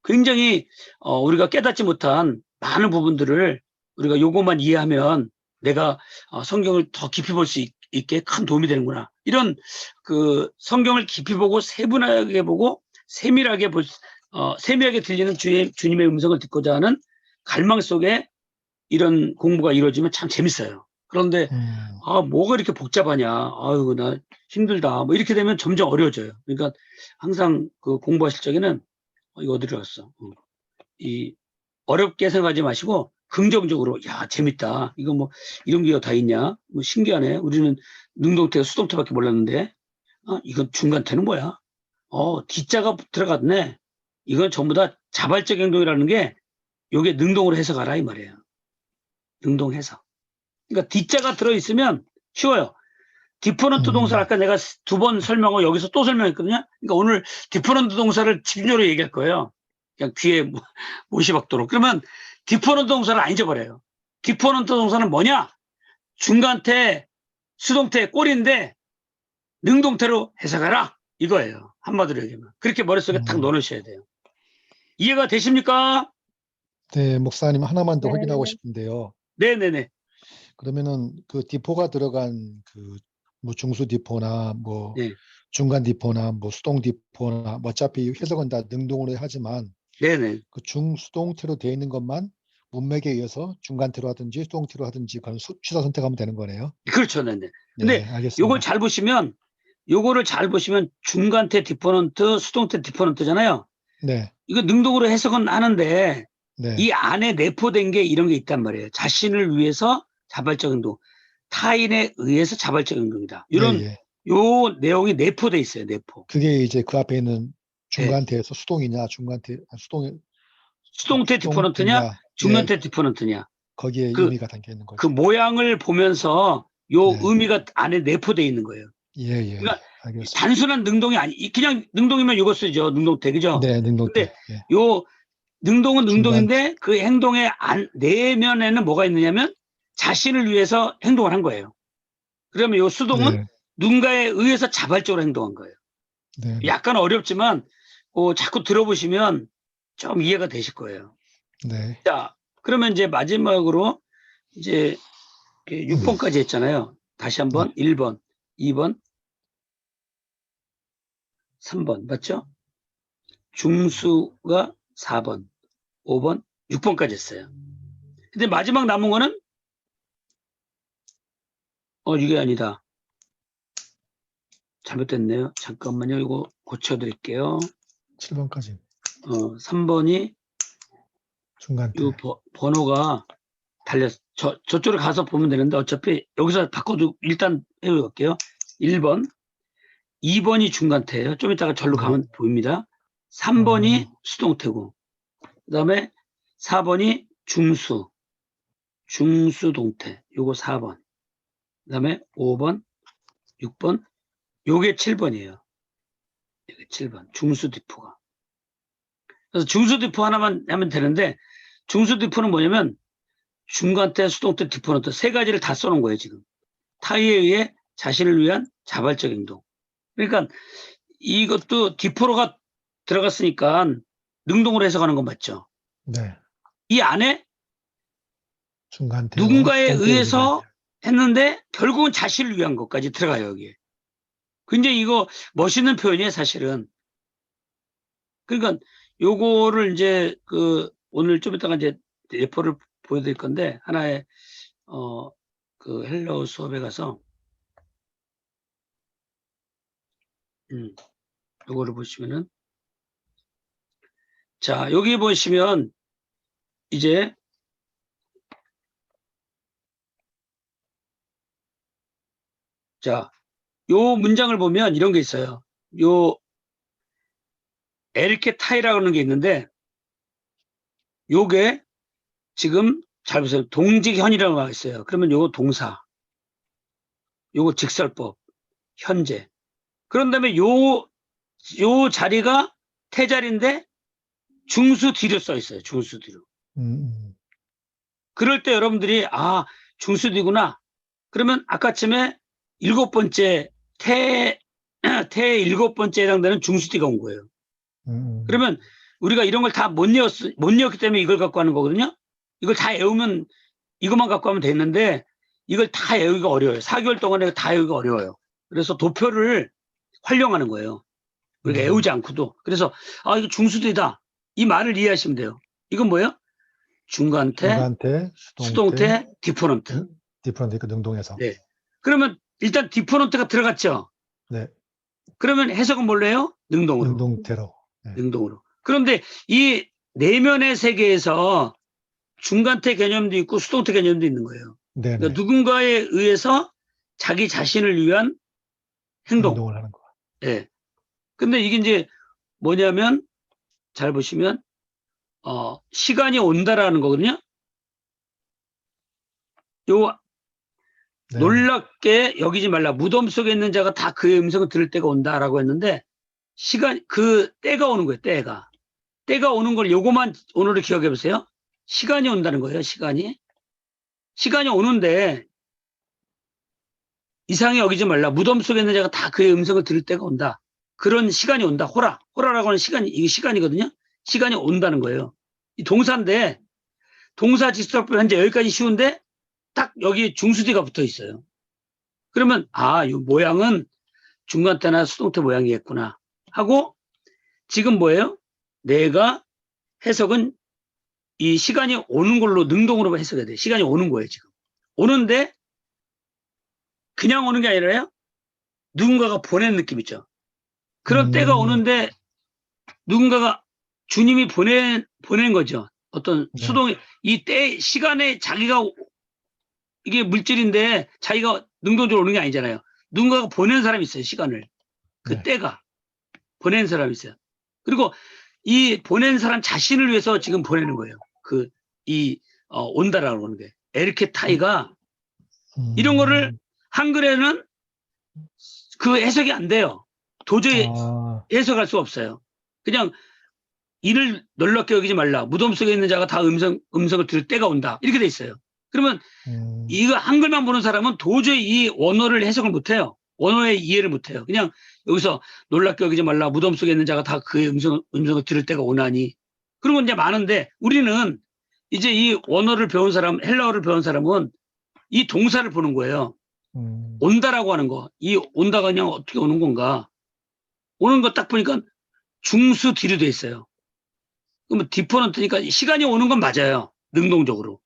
굉장히 우리가 깨닫지 못한 많은 부분들을 우리가 요것만 이해하면 내가 성경을 더 깊이 볼 수 있게 큰 도움이 되는구나, 이런 그 성경을 깊이 보고 세분하게 보고 세밀하게 세밀하게 들리는 주님의 음성을 듣고자 하는 갈망 속에 이런 공부가 이루어지면 참 재밌어요. 그런데 뭐가 이렇게 복잡하냐, 아유 나 힘들다, 뭐 이렇게 되면 점점 어려워져요. 그러니까 항상 그 공부하실 적에는 이거 어디로 갔어? 어렵게 생각하지 마시고 긍정적으로, 재밌다, 이거 뭐 이런 게 다 있냐, 뭐 신기하네, 우리는 능동태 수동태밖에 몰랐는데 이건 중간태는 뭐야, D자가 들어갔네, 이건 전부 다 자발적 행동이라는 게 요게 능동으로 해석하라, 이 말이에요. 능동 해석. 그러니까 D자가 들어있으면 쉬워요. 디포넌트 동사를 아까 내가 2번 설명하고 여기서 또 설명했거든요. 그러니까 오늘 디포넌트 동사를 집중적으로 얘기할 거예요. 그냥 귀에 못이 박도록. 그러면 디포넌트 동사를 안 잊어버려요. 디포넌트 동사는 뭐냐? 중간태, 수동태, 꼬리인데 능동태로 해석하라, 이거예요. 한마디로 얘기하면. 그렇게 머릿속에 딱 넣어놓으셔야 돼요. 이해가 되십니까? 네, 목사님 하나만 더 확인하고 싶은데요. 네네네. 그러면은 그 디포가 들어간 그 뭐 중수 디포나 뭐 네. 중간 디포나 뭐 수동 디포나 뭐 어차피 해석은 다 능동으로 하지만 네네. 그 중수동태로 되어 있는 것만 문맥에 의해서 중간태로 하든지 수동태로 하든지 그런 취사 선택하면 되는 거네요. 그렇죠. 네네. 네, 근데 요걸 알겠습니다. 잘 보시면, 요거를 잘 보시면 중간태 디포넌트, 수동태 디포넌트잖아요. 네, 이거 능동으로 해석은 하는데 네, 이 안에 내포된 게 이런 게 있단 말이에요. 자신을 위해서 자발적 행동, 타인에 의해서 자발적 행동이다. 예, 이런 예. 요 내용이 내포돼 있어요. 내포. 그게 이제 그 앞에 있는 예. 중간태에서 수동이냐, 수동태 디포넌트냐, 수동태냐, 예, 중간태 디포넌트냐. 거기에 그, 의미가 담겨 있는 그 거죠. 모양을 보면서 요 네, 의미가 안에 내포돼 있는 거예요. 예, 예, 예. 그러니까 알겠습니다. 단순한 능동이 아니, 그냥 능동이면 이거 쓰죠. 능동태, 그죠? 네, 능동태. 근데 예. 요 능동은 중간, 능동인데 그 행동의 내면에는 뭐가 있느냐면 자신을 위해서 행동을 한 거예요. 그러면 요 수동은 네, 누군가에 의해서 자발적으로 행동한 거예요. 네, 네, 약간 어렵지만 자꾸 들어보시면 좀 이해가 되실 거예요. 네, 자, 그러면 이제 마지막으로 이제 6번까지 했잖아요. 다시 네, 한번 1번, 2번, 3번 맞죠? 중수가 4번, 5번, 6번까지 했어요. 근데 마지막 남은 거는 이게 아니다. 잘못됐네요. 잠깐만요. 이거 고쳐드릴게요. 7번까지 3번이 중간태. 이 번호가 달렸. 저쪽으로 가서 보면 되는데 어차피 여기서 바꿔도 일단 해볼게요. 1번, 2번이 중간태예요. 좀 이따가 절로 네. 가면 보입니다. 3번이 수동태고, 그 다음에 4번이 중수동태. 요거 4번. 그 다음에 5번, 6번, 요게 7번이에요. 이게 7번. 중수디포가. 그래서 중수디포 하나만 하면 되는데, 중수디포는 뭐냐면, 중간태, 수동태, 디포넌트 세 가지를 다 써놓은 거예요, 지금. 타의에 의해 자신을 위한 자발적 행동. 그러니까 이것도 디포로가 들어갔으니까 능동으로 해석하는 건 맞죠. 네. 이 안에 중간태와 누군가에 수동태 의미가 의해서 있네요. 했는데 결국은 자신을 위한 것까지 들어가요, 여기에. 굉장히 이거 멋있는 표현이에요, 사실은. 그러니까 요거를 이제 오늘 좀 이따가 이제 예포를 보여드릴 건데 하나의 그 헬라어 수업에 가서 요거를 보시면은 자, 여기 보시면 이제 자, 요 문장을 보면 이런 게 있어요. 요 에르케 타이라고 하는 게 있는데 요게 지금 잘 보세요. 동직현이라고 나와 있어요. 그러면 요거 동사, 요거 직설법, 현재. 그런 다음에 요 자리가 태자리인데 중수 뒤로 써 있어요. 중수 뒤로. 그럴 때 여러분들이 중수 뒤구나. 그러면 아까쯤에 7번째 태 7번째에 해당되는 중수 뒤가 온 거예요. 그러면 우리가 이런 걸 다 못 외웠기 때문에 이걸 갖고 하는 거거든요. 이걸 다 외우면 이것만 갖고 하면 되는데 이걸 다 외우기가 어려워요. 4개월 동안에 다 외우기가 어려워요. 그래서 도표를 활용하는 거예요. 우리가 외우지 않고도. 그래서 이거 중수뒤다. 이 말을 이해하시면 돼요. 이건 뭐예요? 중간태, 수동태, 디포넌트. 디포넌트 능동해서. 네. 그러면 일단 디포넌트가 들어갔죠. 네. 그러면 해석은 뭘로 해요? 능동으로. 능동태로. 네. 능동으로. 그런데 이 내면의 세계에서 중간태 개념도 있고 수동태 개념도 있는 거예요. 그러니까 누군가에 의해서 자기 자신을 위한 행동을 하는 거. 예. 근데 이게 이제 뭐냐면 잘 보시면 시간이 온다라는 거거든요. 요 놀랍게 여기지 말라. 무덤 속에 있는 자가 다 그의 음성을 들을 때가 온다라고 했는데 때가 오는 거예요. 때가 오는 걸 요거만 오늘을 기억해 보세요. 시간이 온다는 거예요. 시간이 오는데 이상히 여기지 말라. 무덤 속에 있는 자가 다 그의 음성을 들을 때가 온다. 그런 시간이 온다. 호라라고 하는 이게 시간이거든요. 시간이 온다는 거예요. 이 동사인데 동사 직설법 현재 여기까지 쉬운데 딱 여기 중수대가 붙어 있어요. 그러면 이 모양은 중간대나 수동태 모양이겠구나 하고 지금 뭐예요? 내가 해석은 이 시간이 오는 걸로 능동으로 해석해야 돼. 시간이 오는 거예요, 지금. 오는데 그냥 오는 게 아니라요. 누군가가 보낸 느낌 있죠. 그런 때가 오는데 누군가가 주님이 보낸 거죠. 어떤 네. 수동이 이 때 시간에 자기가 이게 물질인데 자기가 능동적으로 오는 게 아니잖아요. 누군가가 보낸 사람이 있어요. 시간을. 그 네. 때가 보낸 사람이 있어요. 그리고 이 보낸 사람 자신을 위해서 지금 보내는 거예요. 온다라고 하는 게. 에르케 타이가 이런 거를 한글에는 그 해석이 안 돼요. 도저히 해석할 수 없어요. 그냥 이를 놀랍게 여기지 말라. 무덤 속에 있는 자가 다 음성을 들을 때가 온다. 이렇게 돼 있어요. 그러면 이거 한글만 보는 사람은 도저히 이 원어를 해석을 못 해요. 원어의 이해를 못 해요. 그냥 여기서 놀랍게 여기지 말라. 무덤 속에 있는 자가 다 그의 음성을 들을 때가 오나니. 그런 건 이제 많은데 우리는 이제 이 원어를 배운 사람, 헬라어를 배운 사람은 이 동사를 보는 거예요. 온다라고 하는 거. 이 온다가 그냥 어떻게 오는 건가. 오는 거 딱 보니까 중수 뒤로 돼 있어요. 그러면 디퍼런트니까 시간이 오는 건 맞아요. 능동적으로.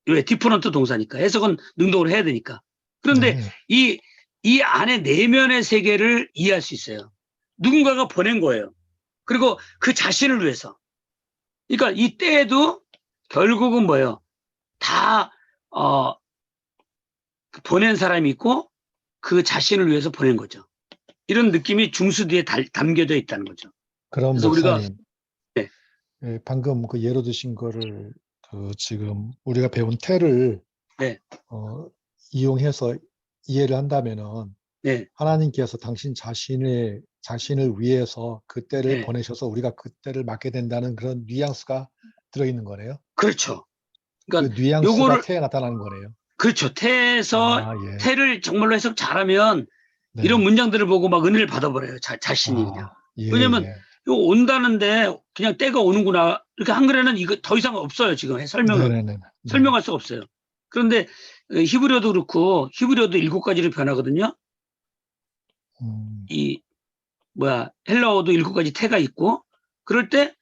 왜? 디퍼런트 동사니까. 해석은 능동으로 해야 되니까. 그런데 이 안에 내면의 세계를 이해할 수 있어요. 누군가가 보낸 거예요. 그리고 그 자신을 위해서. 그러니까 이 때에도 결국은 뭐예요? 다 보낸 사람이 있고 그 자신을 위해서 보낸 거죠. 이런 느낌이 중수 뒤에 담겨져 있다는 거죠. 그럼 그래서 목사님, 네. 예, 방금 그 예로 드신 거를 지금 우리가 배운 태를 네. 이용해서 이해를 한다면은 네. 하나님께서 당신 자신을 위해서 그 때를 네. 보내셔서 우리가 그 때를 맞게 된다는 그런 뉘앙스가 들어있는 거네요. 그렇죠. 그러니까 그 뉘앙스가 요거를 태에 나타나는 거네요. 그렇죠. 태에서 예. 태를 정말로 해석 잘하면 네. 이런 문장들을 보고 막 은혜를 받아버려요. 자신이 그냥. 예, 왜냐면 예. 요 온다는데 그냥 때가 오는구나. 이렇게 한글에는 이거 더 이상 없어요. 지금 네네네. 설명할 수가 없어요. 그런데 히브리어도 그렇고 히브리어도 7가지로 변하거든요. 헬라어도 7가지 태가 있고 그럴 때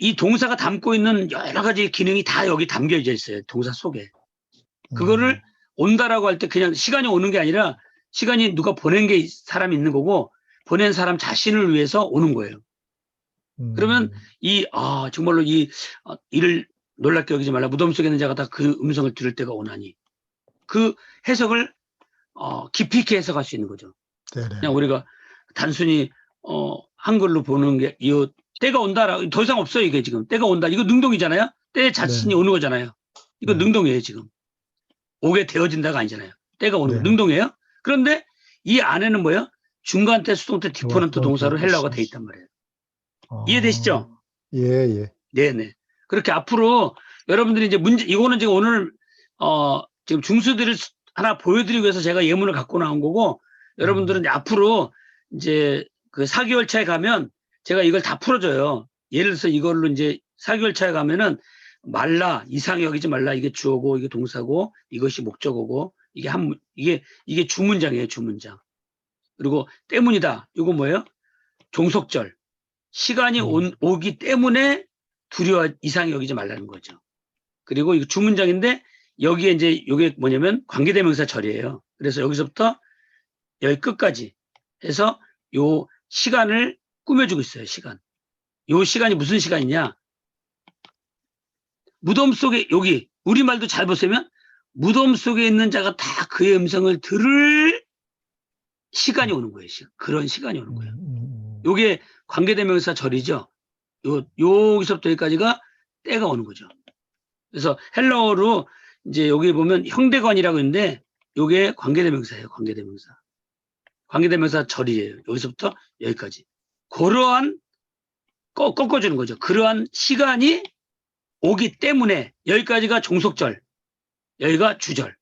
이 동사가 담고 있는 여러 가지 기능이 다 여기 담겨져 있어요. 동사 속에. 그거를 온다라고 할 때 그냥 시간이 오는 게 아니라 시간이 누가 보낸 게 사람이 있는 거고 보낸 사람 자신을 위해서 오는 거예요. 그러면 정말로 이를 놀랍게 여기지 말라. 무덤 속에 있는 자가 다 그 음성을 들을 때가 오나니. 그 해석을 깊이 있게 해석할 수 있는 거죠. 네네. 그냥 우리가 단순히 한글로 보는 게 이 때가 온다라고 더 이상 없어요. 이게 지금 때가 온다. 이거 능동이잖아요. 때 자신이 오는 거잖아요. 이거 능동이에요. 지금 오게 되어진다가 아니잖아요. 때가 오는 거 능동이에요. 그런데 이 안에는 뭐예요? 중간때, 수동태, 디퍼런트 동사로 헬라어가 돼 있단 말이에요. 이해되시죠? 예. 네네. 그렇게 앞으로 여러분들이 이제 이거는 제가 오늘 지금 중수들을 하나 보여드리기 위해서 제가 예문을 갖고 나온 거고 여러분들은 이제 앞으로 이제 그 4개월 차에 가면 제가 이걸 다 풀어줘요. 예를 들어서 이걸로 이제 4개월 차에 가면은 말라, 이상히 여기지 말라. 이게 주어고, 이게 동사고, 이것이 목적어고, 이게 주문장이에요, 주문장. 그리고 때문이다. 이거 뭐예요? 종속절. 시간이 오기 때문에 이상히 여기지 말라는 거죠. 그리고 이거 주문장인데 여기에 이제 이게 뭐냐면 관계대명사 절이에요. 그래서 여기서부터 여기 끝까지 해서 요 시간을 꾸며주고 있어요. 요 시간이 무슨 시간이냐? 무덤 속에 여기 우리말도 잘 보시면 무덤 속에 있는 자가 다 그의 음성을 들을 시간이 오는 거예요. 그런 시간이 오는 거예요. 요게 관계대명사 절이죠. 여기서부터 여기까지가 때가 오는 거죠. 그래서 헬라어로 이제 여기 보면 형대관이라고 있는데 요게 관계대명사예요. 관계대명사 절이에요. 여기서부터 여기까지. 그러한 꺾어주는 거죠. 그러한 시간이 오기 때문에 여기까지가 종속절, 여기가 주절.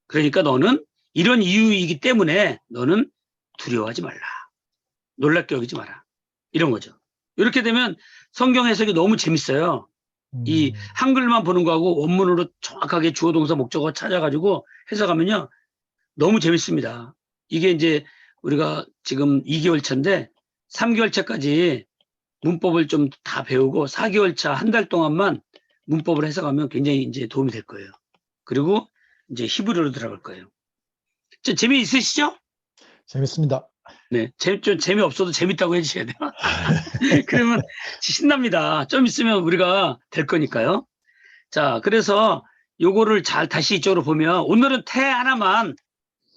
그러니까 너는 이런 이유이기 때문에 너는 두려워하지 말라. 놀랍게 여기지 마라. 이런 거죠. 이렇게 되면 성경 해석이 너무 재밌어요. 이 한글만 보는 거하고 원문으로 정확하게 주어 동사 목적어 찾아가지고 해석하면요. 너무 재밌습니다. 이게 이제 우리가 지금 2개월 차인데 3개월 차까지 문법을 좀 다 배우고 4개월 차 한 달 동안만 문법을 해석하면 굉장히 이제 도움이 될 거예요. 그리고 이제 히브리어로 들어갈 거예요. 재미있으시죠? 재밌습니다. 네. 좀 재미없어도 재밌다고 해주셔야 돼요. 그러면 신납니다. 좀 있으면 우리가 될 거니까요. 자, 그래서 요거를 잘 다시 이쪽으로 보면 오늘은 태 하나만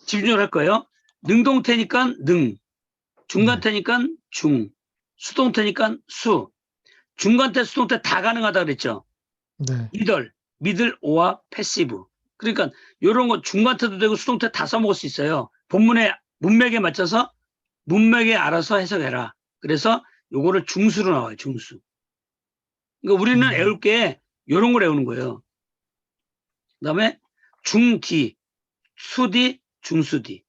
집중을 할 거예요. 능동태니까 능, 중간태니까 중, 수동태니까 수, 중간태, 수동태 다 가능하다 그랬죠. 네. 미들, 오와 패시브. 그러니까 이런 거 중간태도 되고 수동태 다 써먹을 수 있어요. 본문의 문맥에 맞춰서 문맥에 알아서 해석해라. 그래서 요거를 중수로 나와요. 중수. 그러니까 우리는 외울 게 요런 걸 외우는 거예요. 그다음에 중디, 수디, 중수디.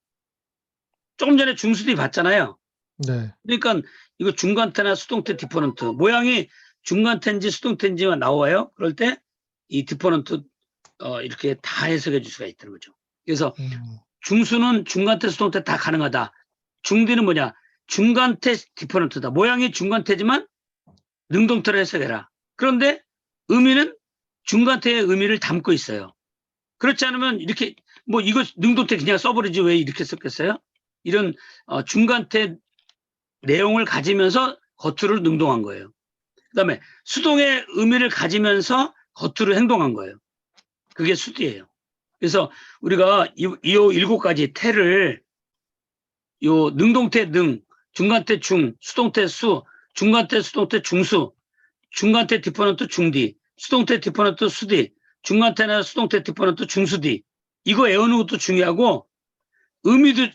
조금 전에 중수디 봤잖아요. 네. 그러니까 이거 중간태나 수동태 디포넌트 모양이 중간태인지 수동태인지만 나와요. 그럴 때 이 디포넌트 이렇게 다 해석해 줄 수가 있다는 거죠. 그래서 중수는 중간태, 수동태 다 가능하다. 중디는 뭐냐? 중간태 디포넌트다. 모양이 중간태지만 능동태로 해석해라. 그런데 의미는 중간태의 의미를 담고 있어요. 그렇지 않으면 이렇게 뭐 이거 능동태 그냥 써버리지 왜 이렇게 썼겠어요? 이런 중간태 내용을 가지면서 겉으로 능동한 거예요. 그다음에 수동의 의미를 가지면서 겉으로 행동한 거예요. 그게 수디예요. 그래서 우리가 이 7가지 태를 요 능동태 능, 중간태 중, 수동태 수, 중간태 수동태 중수, 중간태 디포넌트 중디, 수동태 디포넌트 수디, 중간태나 수동태 디포넌트 중수디. 이거 외우는 것도 중요하고 의미도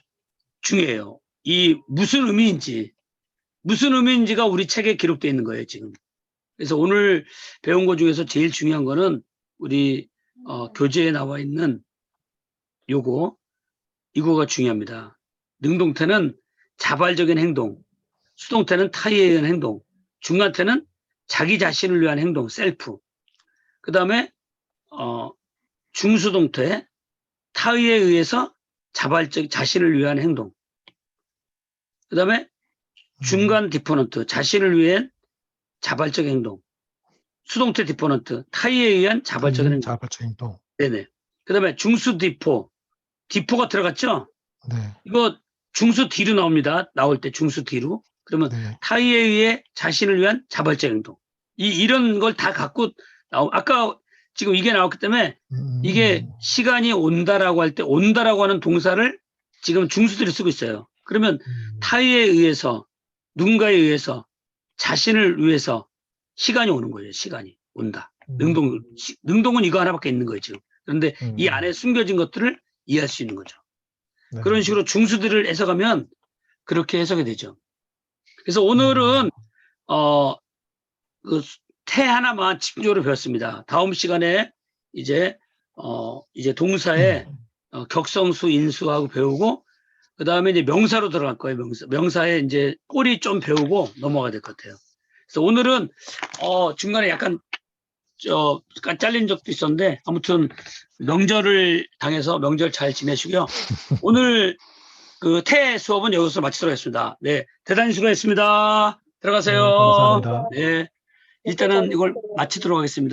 중요해요. 이 무슨 의미인지가 우리 책에 기록되어 있는 거예요, 지금. 그래서 오늘 배운 것 중에서 제일 중요한 거는 우리 교재에 나와 있는 이거가 중요합니다. 능동태는 자발적인 행동, 수동태는 타의에 의한 행동, 중간태는 자기 자신을 위한 행동, 셀프. 그 다음에 중수동태, 타의에 의해서 자신을 위한 행동. 그 다음에 중간 디포넌트, 자신을 위한 자발적 행동. 수동태 디포넌트, 타의에 의한 자발적인 행동. 자발적 행동. 네네. 그 다음에 중수 디포가 들어갔죠? 네. 이거 중수 뒤로 나옵니다. 나올 때 중수 뒤로. 그러면 네. 타의에 의해 자신을 위한 자발적 행동. 이런 걸 다 갖고 아까 지금 이게 나왔기 때문에 이게 시간이 온다라고 할 때 온다라고 하는 동사를 지금 중수들이 쓰고 있어요. 그러면 타의에 의해서 누군가에 의해서 자신을 위해서 시간이 오는 거예요. 시간이 온다. 능동은 이거 하나밖에 있는 거예요. 지금. 그런데 이 안에 숨겨진 것들을 이해할 수 있는 거죠. 네. 그런 식으로 중수들을 해석하면 그렇게 해석이 되죠. 그래서 오늘은 그 태 하나만 집중적으로 배웠습니다. 다음 시간에 이제 동사의 격성수, 인수하고 배우고 그 다음에 이제 명사로 들어갈 거예요. 명사에 이제 꼬리 좀 배우고 넘어가야 될 것 같아요. 그래서 오늘은 중간에 약간 잘린 적도 있었는데 아무튼 명절을 당해서 명절 잘 지내시고요. 오늘 그 태 수업은 여기서 마치도록 하겠습니다. 네, 대단히 수고했습니다. 들어가세요. 네, 감사합니다. 네, 일단은 이걸 마치도록 하겠습니다.